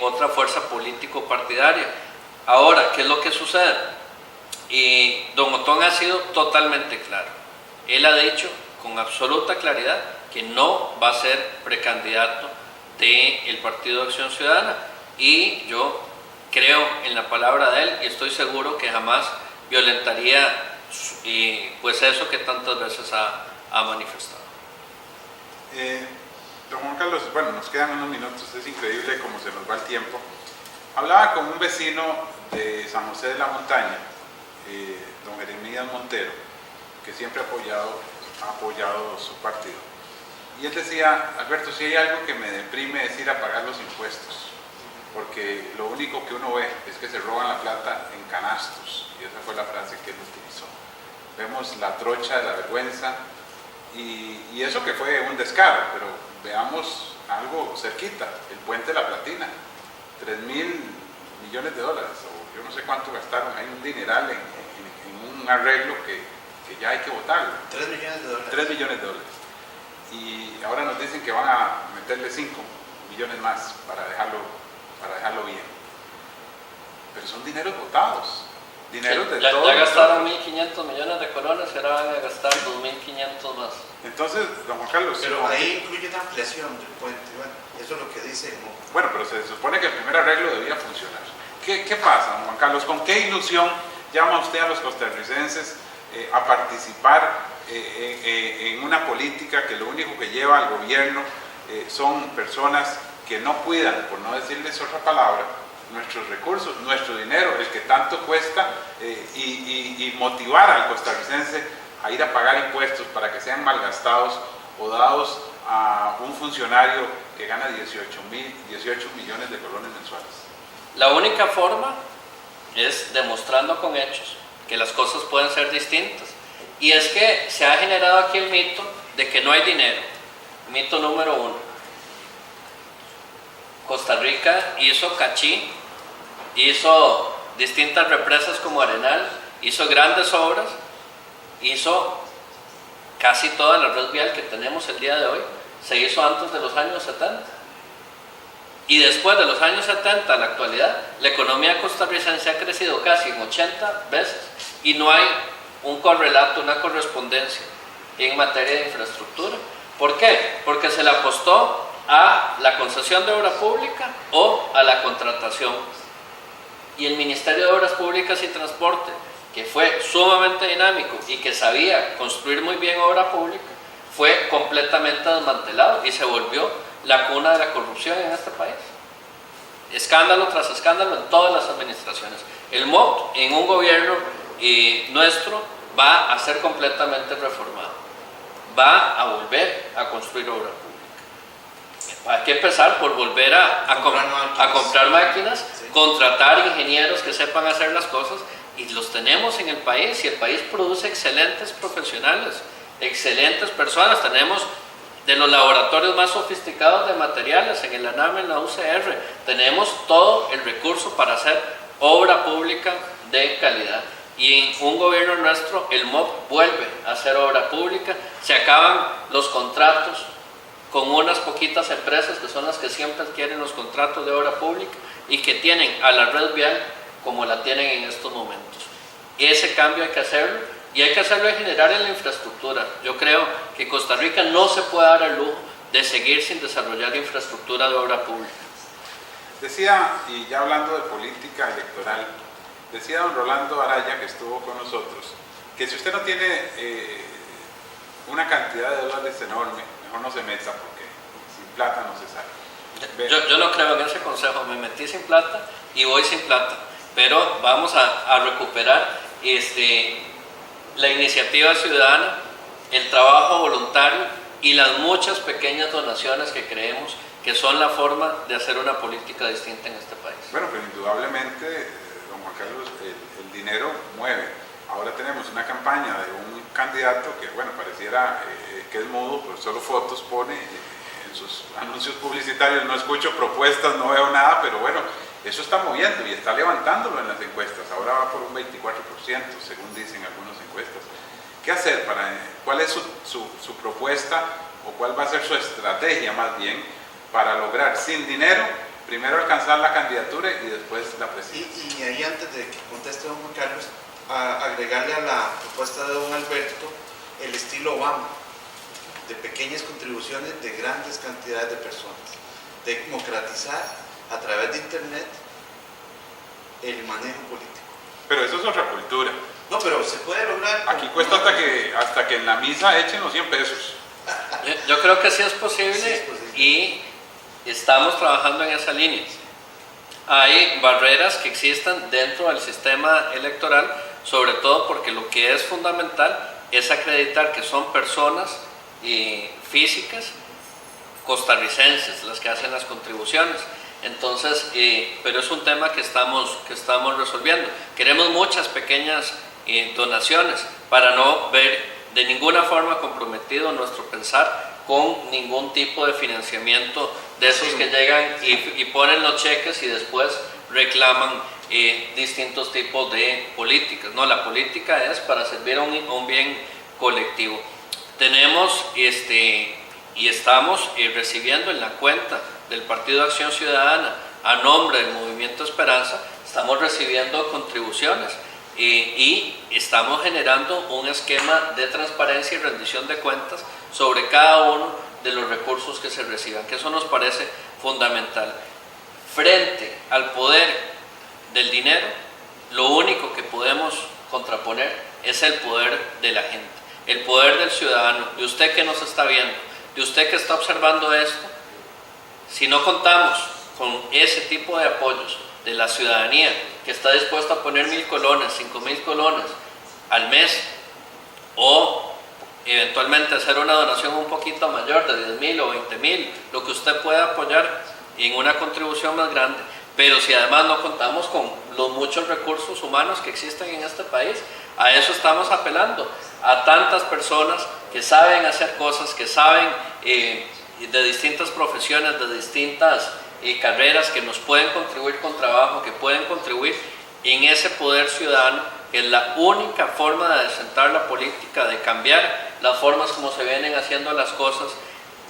otra fuerza político-partidaria. Ahora, ¿qué es lo que sucede? Don Otón ha sido totalmente claro. Él ha dicho con absoluta claridad que no va a ser precandidato del Partido Acción Ciudadana y yo creo en la palabra de él y estoy seguro que jamás violentaría pues eso que tantas veces ha manifestado. Don Juan Carlos, bueno, nos quedan unos minutos, es increíble cómo se nos va el tiempo. Hablaba con un vecino de San José de la Montaña, don Jeremías Montero, que siempre ha apoyado su partido. Y él decía, Alberto, si hay algo que me deprime es ir a pagar los impuestos, porque lo único que uno ve es que se roban la plata en canastos, y esa fue la frase que él utilizó. Vemos la trocha de la vergüenza, y eso que fue un descaro, pero veamos algo cerquita, el Puente de la Platina, $3.000 millones, o yo no sé cuánto gastaron, hay un dineral en un arreglo que ya hay que votarlo. $3 millones. $3 millones. Y ahora nos dicen que van a meterle 5 millones más para dejarlo bien. Pero son dineros votados. Dineros de todos. Ya gastaron 1.500 millones de colones y ahora van a gastar 2.500 más. Entonces, don Juan Carlos... Pero ahí incluye una ampliación del puente, bueno, eso es lo que dice, ¿no? Bueno, pero se supone que el primer arreglo debía funcionar. ¿Qué pasa, don Juan Carlos? ¿Con qué ilusión llama usted a los costarricenses a participar en una política que lo único que lleva al gobierno son personas que no cuidan, por no decirles otra palabra, nuestros recursos, nuestro dinero, el que tanto cuesta, y motivar al costarricense a ir a pagar impuestos para que sean malgastados o dados a un funcionario que gana 18 millones de colones mensuales? La única forma es demostrando con hechos que las cosas pueden ser distintas. Y es que se ha generado aquí el mito de que no hay dinero. Mito número 1. Costa Rica hizo Cachí, hizo distintas represas como Arenal, hizo grandes obras, hizo casi toda la red vial que tenemos el día de hoy, se hizo antes de los años 70. Y después de los años 70 a la actualidad, la economía costarricense ha crecido casi en 80 veces y no hay un correlato, una correspondencia en materia de infraestructura. ¿Por qué? Porque se le apostó a la concesión de obra pública o a la contratación. Y el Ministerio de Obras Públicas y Transporte, que fue sumamente dinámico y que sabía construir muy bien obra pública, fue completamente desmantelado y se volvió la cuna de la corrupción en este país. Escándalo tras escándalo en todas las administraciones. El MOP en un gobierno nuestro va a ser completamente reformado, va a volver a construir obra pública. Hay que empezar por volver a comprar máquinas, sí, contratar ingenieros que sepan hacer las cosas, y los tenemos en el país, y el país produce excelentes profesionales, excelentes personas. Tenemos de los laboratorios más sofisticados de materiales en el ANAM, en la UCR, tenemos todo el recurso para hacer obra pública de calidad. Y en un gobierno nuestro, el MOP vuelve a hacer obra pública, se acaban los contratos con unas poquitas empresas que son las que siempre quieren los contratos de obra pública y que tienen a la red vial como la tienen en estos momentos. ese cambio hay que hacerlo, y hay que hacerlo en general en la infraestructura. Yo creo que Costa Rica no se puede dar el lujo de seguir sin desarrollar infraestructura de obra pública. Decía, y ya hablando de política electoral, decía don Rolando Araya, que estuvo con nosotros, que si usted no tiene una cantidad de dólares enorme, mejor no se meta, porque sin plata no se sale. Yo no creo en ese consejo, me metí sin plata y voy sin plata, pero vamos a recuperar la iniciativa ciudadana, el trabajo voluntario y las muchas pequeñas donaciones que creemos que son la forma de hacer una política distinta en este país. Bueno, pero indudablemente, don Juan Carlos, el dinero mueve. Ahora tenemos una campaña de un candidato que, bueno, pareciera que es mudo, pero solo fotos pone en sus anuncios publicitarios. No escucho propuestas, no veo nada, pero bueno, eso está moviendo y está levantándolo en las encuestas. Ahora va por un 24%, según dicen algunas encuestas. ¿Qué hacer? ¿Cuál es su propuesta o cuál va a ser su estrategia más bien para lograr sin dinero, primero alcanzar la candidatura y después la presidencia? Y ahí, antes de que conteste don Juan Carlos, agregarle a la propuesta de don Alberto el estilo Obama, de pequeñas contribuciones de grandes cantidades de personas, de democratizar a través de internet el manejo político. Pero eso es otra cultura. No, pero se puede lograr. Aquí cuesta hasta que en la misa echen los 100 pesos. Yo creo que sí es posible, y estamos trabajando en esa línea. Hay barreras que existen dentro del sistema electoral, sobre todo porque lo que es fundamental es acreditar que son personas físicas costarricenses las que hacen las contribuciones. Entonces, pero es un tema que estamos resolviendo. Queremos muchas pequeñas donaciones para no ver de ninguna forma comprometido nuestro pensar con ningún tipo de financiamiento de esos que llegan y ponen los cheques y después reclaman distintos tipos de políticas. No, la política es para servir a un bien colectivo. Tenemos y estamos recibiendo en la cuenta del Partido Acción Ciudadana, a nombre del Movimiento Esperanza, estamos recibiendo contribuciones y estamos generando un esquema de transparencia y rendición de cuentas sobre cada uno de los recursos que se reciban, que eso nos parece fundamental. Frente al poder del dinero, lo único que podemos contraponer es el poder de la gente, el poder del ciudadano, de usted que nos está viendo, de usted que está observando esto. Si no contamos con ese tipo de apoyos de la ciudadanía que está dispuesta a poner 1,000 colones, 5,000 colones al mes, o eventualmente hacer una donación un poquito mayor de 10,000 o 20,000, lo que usted pueda apoyar en una contribución más grande. Pero si además no contamos con los muchos recursos humanos que existen en este país, a eso estamos apelando, a tantas personas que saben hacer cosas, que saben de distintas profesiones, de distintas carreras, que nos pueden contribuir con trabajo, que pueden contribuir en ese poder ciudadano, que es la única forma de desentar la política, de cambiar las formas como se vienen haciendo las cosas.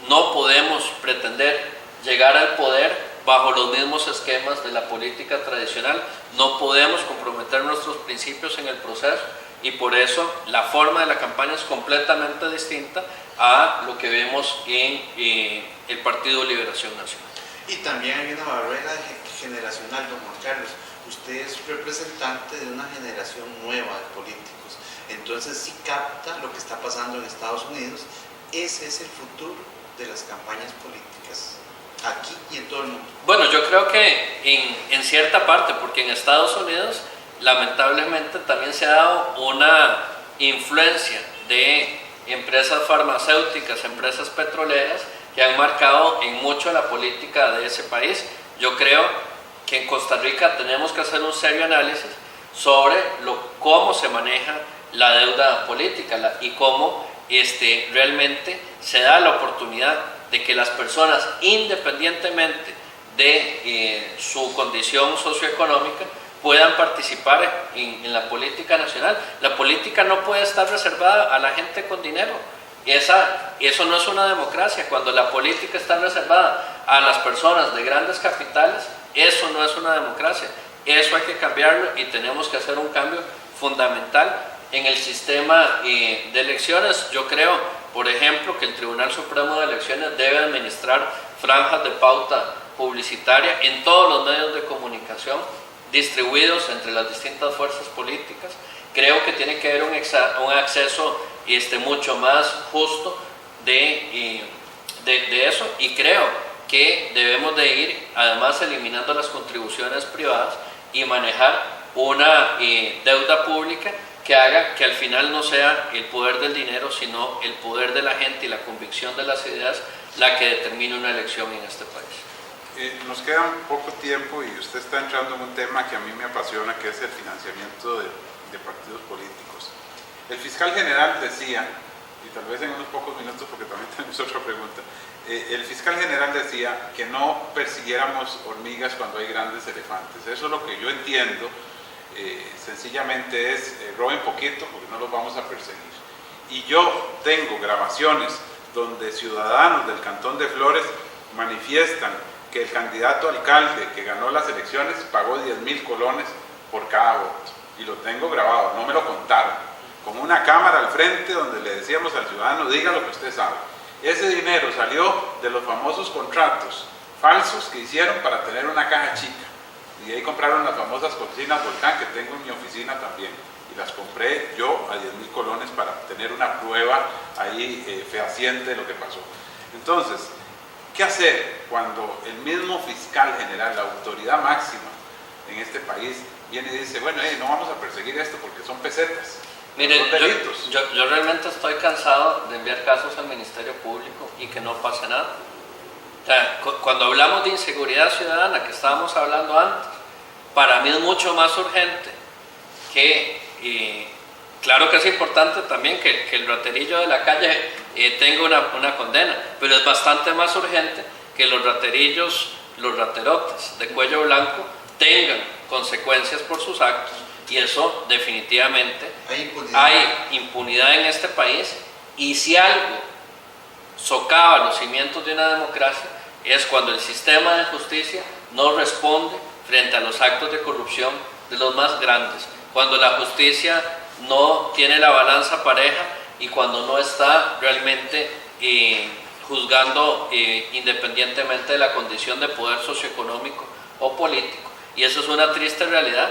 No podemos pretender llegar al poder bajo los mismos esquemas de la política tradicional, no podemos comprometer nuestros principios en el proceso, y por eso la forma de la campaña es completamente distinta a lo que vemos en el Partido Liberación Nacional. Y también hay una barrera generacional, don Juan Carlos. Usted es representante de una generación nueva de políticos, entonces sí capta lo que está pasando en Estados Unidos. Ese es el futuro de las campañas políticas aquí y en todo el mundo. Bueno, yo creo que en cierta parte, porque en Estados Unidos lamentablemente también se ha dado una influencia de empresas farmacéuticas, empresas petroleras, que han marcado en mucho la política de ese país. Yo creo que en Costa Rica tenemos que hacer un serio análisis sobre cómo se maneja la deuda política y cómo realmente se da la oportunidad de que las personas, independientemente de su condición socioeconómica, puedan participar en la política nacional. La política no puede estar reservada a la gente con dinero. Eso no es una democracia. Cuando la política está reservada a las personas de grandes capitales, eso no es una democracia. Eso hay que cambiarlo y tenemos que hacer un cambio fundamental en el sistema de elecciones. Yo creo, por ejemplo, que el Tribunal Supremo de Elecciones debe administrar franjas de pauta publicitaria en todos los medios de comunicación distribuidos entre las distintas fuerzas políticas. Creo que tiene que haber un acceso mucho más justo de eso, y creo que debemos de ir además eliminando las contribuciones privadas y manejar una deuda pública que haga que al final no sea el poder del dinero, sino el poder de la gente y la convicción de las ideas la que determine una elección en este país. Nos queda un poco tiempo y usted está entrando en un tema que a mí me apasiona, que es el financiamiento de partidos políticos. El fiscal general decía, y tal vez en unos pocos minutos porque también tenemos otra pregunta, el fiscal general decía que no persiguiéramos hormigas cuando hay grandes elefantes. Eso es lo que yo entiendo, sencillamente es roben poquito porque no los vamos a perseguir. Y yo tengo grabaciones donde ciudadanos del Cantón de Flores manifiestan que el candidato alcalde que ganó las elecciones pagó 10.000 colones por cada voto, y lo tengo grabado, no me lo contaron, con una cámara al frente donde le decíamos al ciudadano, diga lo que usted sabe. Ese dinero salió de los famosos contratos falsos que hicieron para tener una caja chica, y ahí compraron las famosas cocinas Volcán, que tengo en mi oficina también, y las compré yo a 10.000 colones para tener una prueba ahí fehaciente de lo que pasó. Entonces, ¿qué hacer cuando el mismo fiscal general, la autoridad máxima en este país, viene y dice, bueno, no vamos a perseguir esto porque son pesetas? Mire, son delitos. yo realmente estoy cansado de enviar casos al Ministerio Público y que no pase nada. O sea, cuando hablamos de inseguridad ciudadana, que estábamos hablando antes, para mí es mucho más urgente que, claro que es importante también que el raterillo de la calle tenga una condena, pero es bastante más urgente que los raterillos, los raterotes de cuello blanco tengan consecuencias por sus actos, y eso definitivamente hay impunidad en este país. Y si algo socava los cimientos de una democracia es cuando el sistema de justicia no responde frente a los actos de corrupción de los más grandes, cuando la justicia no tiene la balanza pareja y cuando no está realmente juzgando independientemente de la condición de poder socioeconómico o político. Y eso es una triste realidad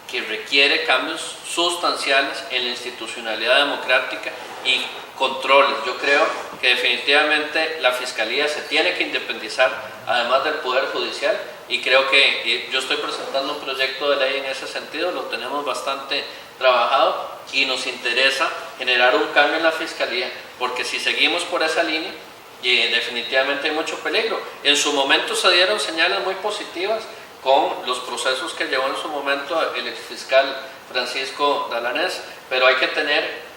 que requiere cambios sustanciales en la institucionalidad democrática y controles. Yo creo que definitivamente la Fiscalía se tiene que independizar, además del Poder Judicial, y creo que yo estoy presentando un proyecto de ley en ese sentido, lo tenemos bastante trabajado, y nos interesa generar un cambio en la Fiscalía, porque si seguimos por esa línea, definitivamente hay mucho peligro. En su momento se dieron señales muy positivas con los procesos que llevó en su momento el exfiscal Francisco Dalanés, pero hay que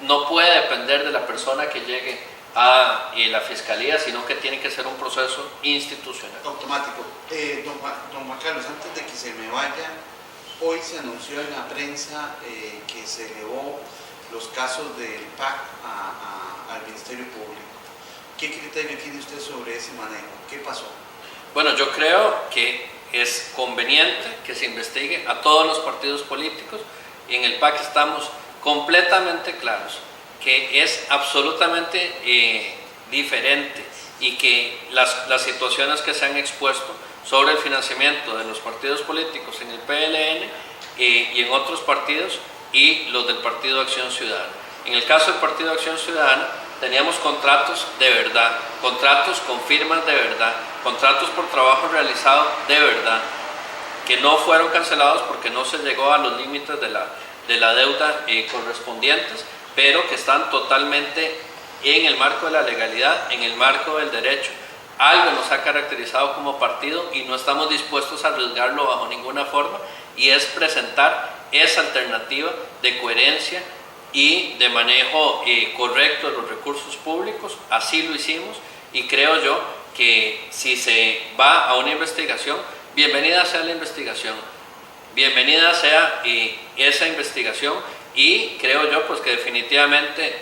no puede depender de la persona que llegue a la Fiscalía, sino que tiene que ser un proceso institucional. Automático. Don Juan Carlos, antes de que se me vaya, hoy se anunció en la prensa que se elevó los casos del PAC al Ministerio Público. ¿Qué criterio tiene usted sobre ese manejo? ¿Qué pasó? Bueno, yo creo que es conveniente que se investigue a todos los partidos políticos, y en el PAC estamos completamente claros que es absolutamente diferente, y que las situaciones que se han expuesto sobre el financiamiento de los partidos políticos en el PLN y en otros partidos, y los del Partido Acción Ciudadana. En el caso del Partido Acción Ciudadana teníamos contratos de verdad, contratos con firmas de verdad, contratos por trabajo realizado de verdad, que no fueron cancelados porque no se llegó a los límites de la deuda correspondientes, pero que están totalmente en el marco de la legalidad, en el marco del derecho. Algo nos ha caracterizado como partido y no estamos dispuestos a arriesgarlo bajo ninguna forma, y es presentar esa alternativa de coherencia y de manejo correcto de los recursos públicos. Así lo hicimos, y creo yo que si se va a una investigación, bienvenida sea la investigación, bienvenida sea esa investigación, y creo yo pues que definitivamente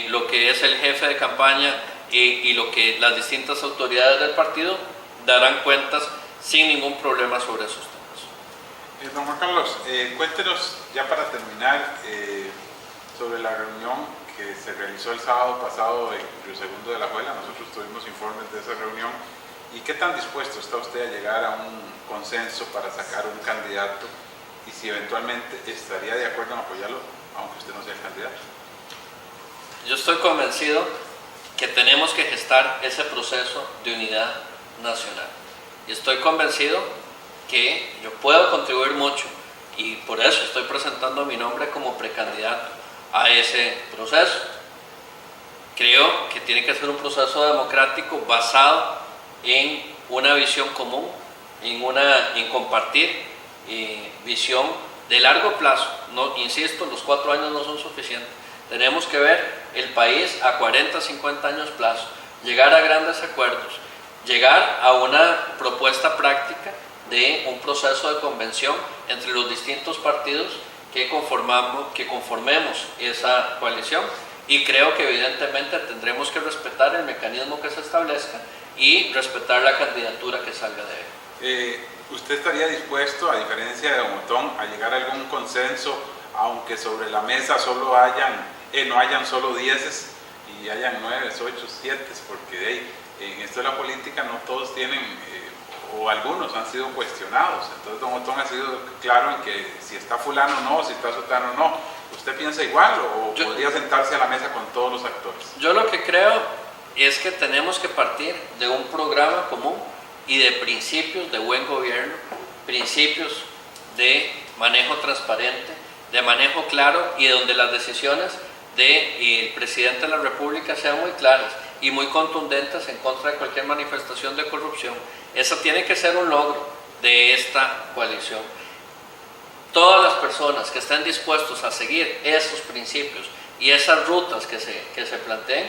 lo que es el jefe de campaña y lo que las distintas autoridades del partido darán cuentas sin ningún problema sobre esos temas. Don Juan Carlos, cuéntenos ya para terminar sobre la reunión que se realizó el sábado pasado en Río Segundo de la Alajuela. Nosotros tuvimos informes de esa reunión. ¿Y qué tan dispuesto está usted a llegar a un consenso para sacar un candidato? Y si eventualmente estaría de acuerdo en apoyarlo, aunque usted no sea el candidato. Yo estoy convencido que tenemos que gestar ese proceso de unidad nacional. Y estoy convencido que yo puedo contribuir mucho y por eso estoy presentando mi nombre como precandidato a ese proceso. Creo que tiene que ser un proceso democrático basado en una visión común, en compartir visión de largo plazo. No, insisto, los 4 años no son suficientes. Tenemos que ver el país a 40, 50 años plazo, llegar a grandes acuerdos, llegar a una propuesta práctica de un proceso de convención entre los distintos partidos que conformemos esa coalición, y creo que evidentemente tendremos que respetar el mecanismo que se establezca y respetar la candidatura que salga de él. ¿Usted estaría dispuesto, a diferencia de Don Otón, a llegar a algún consenso, aunque sobre la mesa solo no hayan solo 10 y hayan 9, 8, 7, porque en esto de la política no todos tienen, o algunos han sido cuestionados? Entonces Don Otón ha sido claro en que si está fulano no, si está sotano no. ¿Usted piensa igual o podría sentarse a la mesa con todos los actores? Yo lo que creo es que tenemos que partir de un programa común y de principios de buen gobierno, principios de manejo transparente, de manejo claro, y donde las decisiones del presidente de la República sean muy claras y muy contundentes en contra de cualquier manifestación de corrupción. Eso tiene que ser un logro de esta coalición. Todas las personas que estén dispuestos a seguir esos principios y esas rutas que se planteen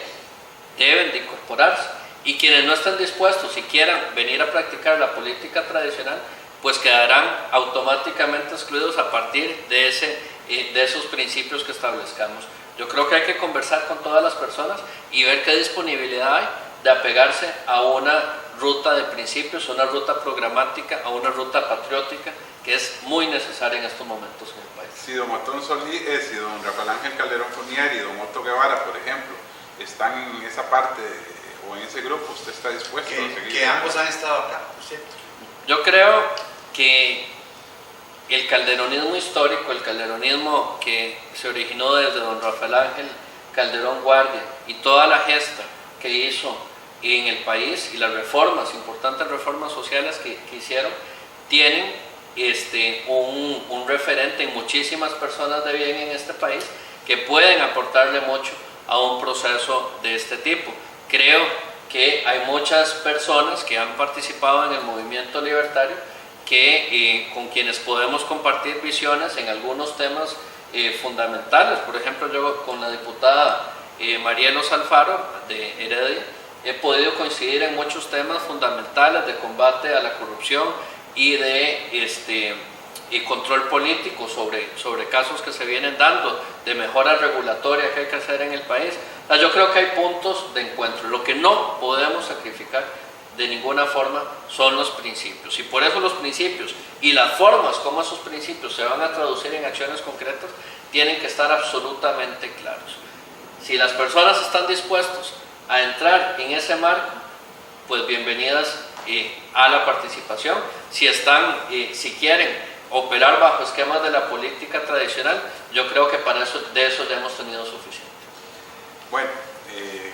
deben de incorporarse, y quienes no estén dispuestos y quieran venir a practicar la política tradicional, pues quedarán automáticamente excluidos a partir de esos principios que establezcamos. Yo creo que hay que conversar con todas las personas y ver qué disponibilidad hay de apegarse a una ruta de principios, a una ruta programática, a una ruta patriótica, que es muy necesaria en estos momentos en el país. Si don Otón Solís, si don Rafael Ángel Calderón Fournier y don Otto Guevara, por ejemplo, están en esa parte o en ese grupo, ¿usted está dispuesto a seguir? Que ambos han estado acá, por cierto. Yo creo que el calderonismo histórico, el calderonismo que se originó desde don Rafael Ángel Calderón Guardia y toda la gesta que hizo en el país y las reformas, importantes reformas sociales que hicieron, tienen un referente en muchísimas personas de bien en este país que pueden aportarle mucho a un proceso de este tipo. Creo que hay muchas personas que han participado en el movimiento libertario con quienes podemos compartir visiones en algunos temas fundamentales. Por ejemplo, yo con la diputada Marielos Alfaro de Heredia he podido coincidir en muchos temas fundamentales de combate a la corrupción y de control político sobre casos que se vienen dando, de mejora regulatoria que hay que hacer en el país. Yo creo que hay puntos de encuentro. Lo que no podemos sacrificar de ninguna forma son los principios, y por eso los principios y las formas como esos principios se van a traducir en acciones concretas tienen que estar absolutamente claros. Si las personas están dispuestas a entrar en ese marco, pues bienvenidas a la participación. Si quieren operar bajo esquemas de la política tradicional, yo creo que de eso ya hemos tenido suficiente. Bueno,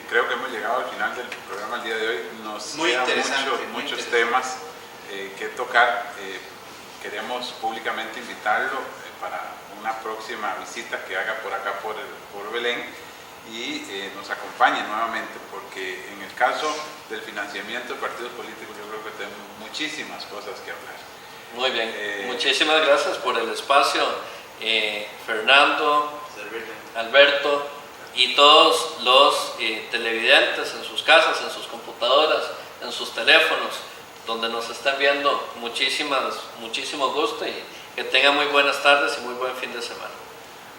creo que hemos llegado al final del programa el día de hoy. Nos quedan muchos temas que tocar. Queremos públicamente invitarlo para una próxima visita que haga por acá por Belén y nos acompañe nuevamente, porque en el caso del financiamiento de partidos políticos yo creo que tenemos muchísimas cosas que hablar. Muy bien, muchísimas gracias por el espacio, Fernando, Alberto y todos los televidentes en sus casas, en sus computadoras, en sus teléfonos, donde nos están viendo. Muchísimo gusto, y que tengan muy buenas tardes y muy buen fin de semana.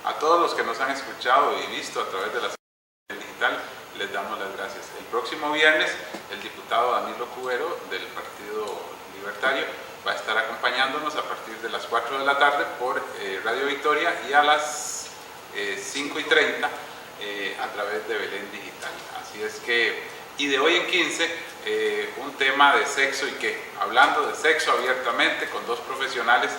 A todos los que nos han escuchado y visto a través de la señal digital, les damos las gracias. El próximo viernes, el diputado Danilo Cubero del Partido Libertario va a estar acompañándonos a partir de las 4 de la tarde por Radio Victoria y a las 5:30 a través de Belén Digital. Así es que, y de hoy en 15, un tema de sexo y qué, hablando de sexo abiertamente con dos profesionales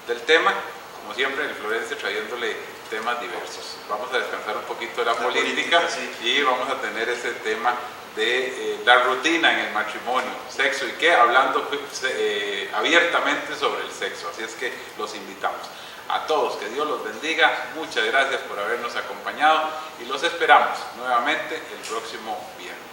del tema, como siempre en el Florense trayéndole temas diversos. Vamos a descansar un poquito de la política sí. Y vamos a tener ese tema de la rutina en el matrimonio, sexo y qué, hablando abiertamente sobre el sexo. Así es que los invitamos a todos, que Dios los bendiga, muchas gracias por habernos acompañado y los esperamos nuevamente el próximo viernes.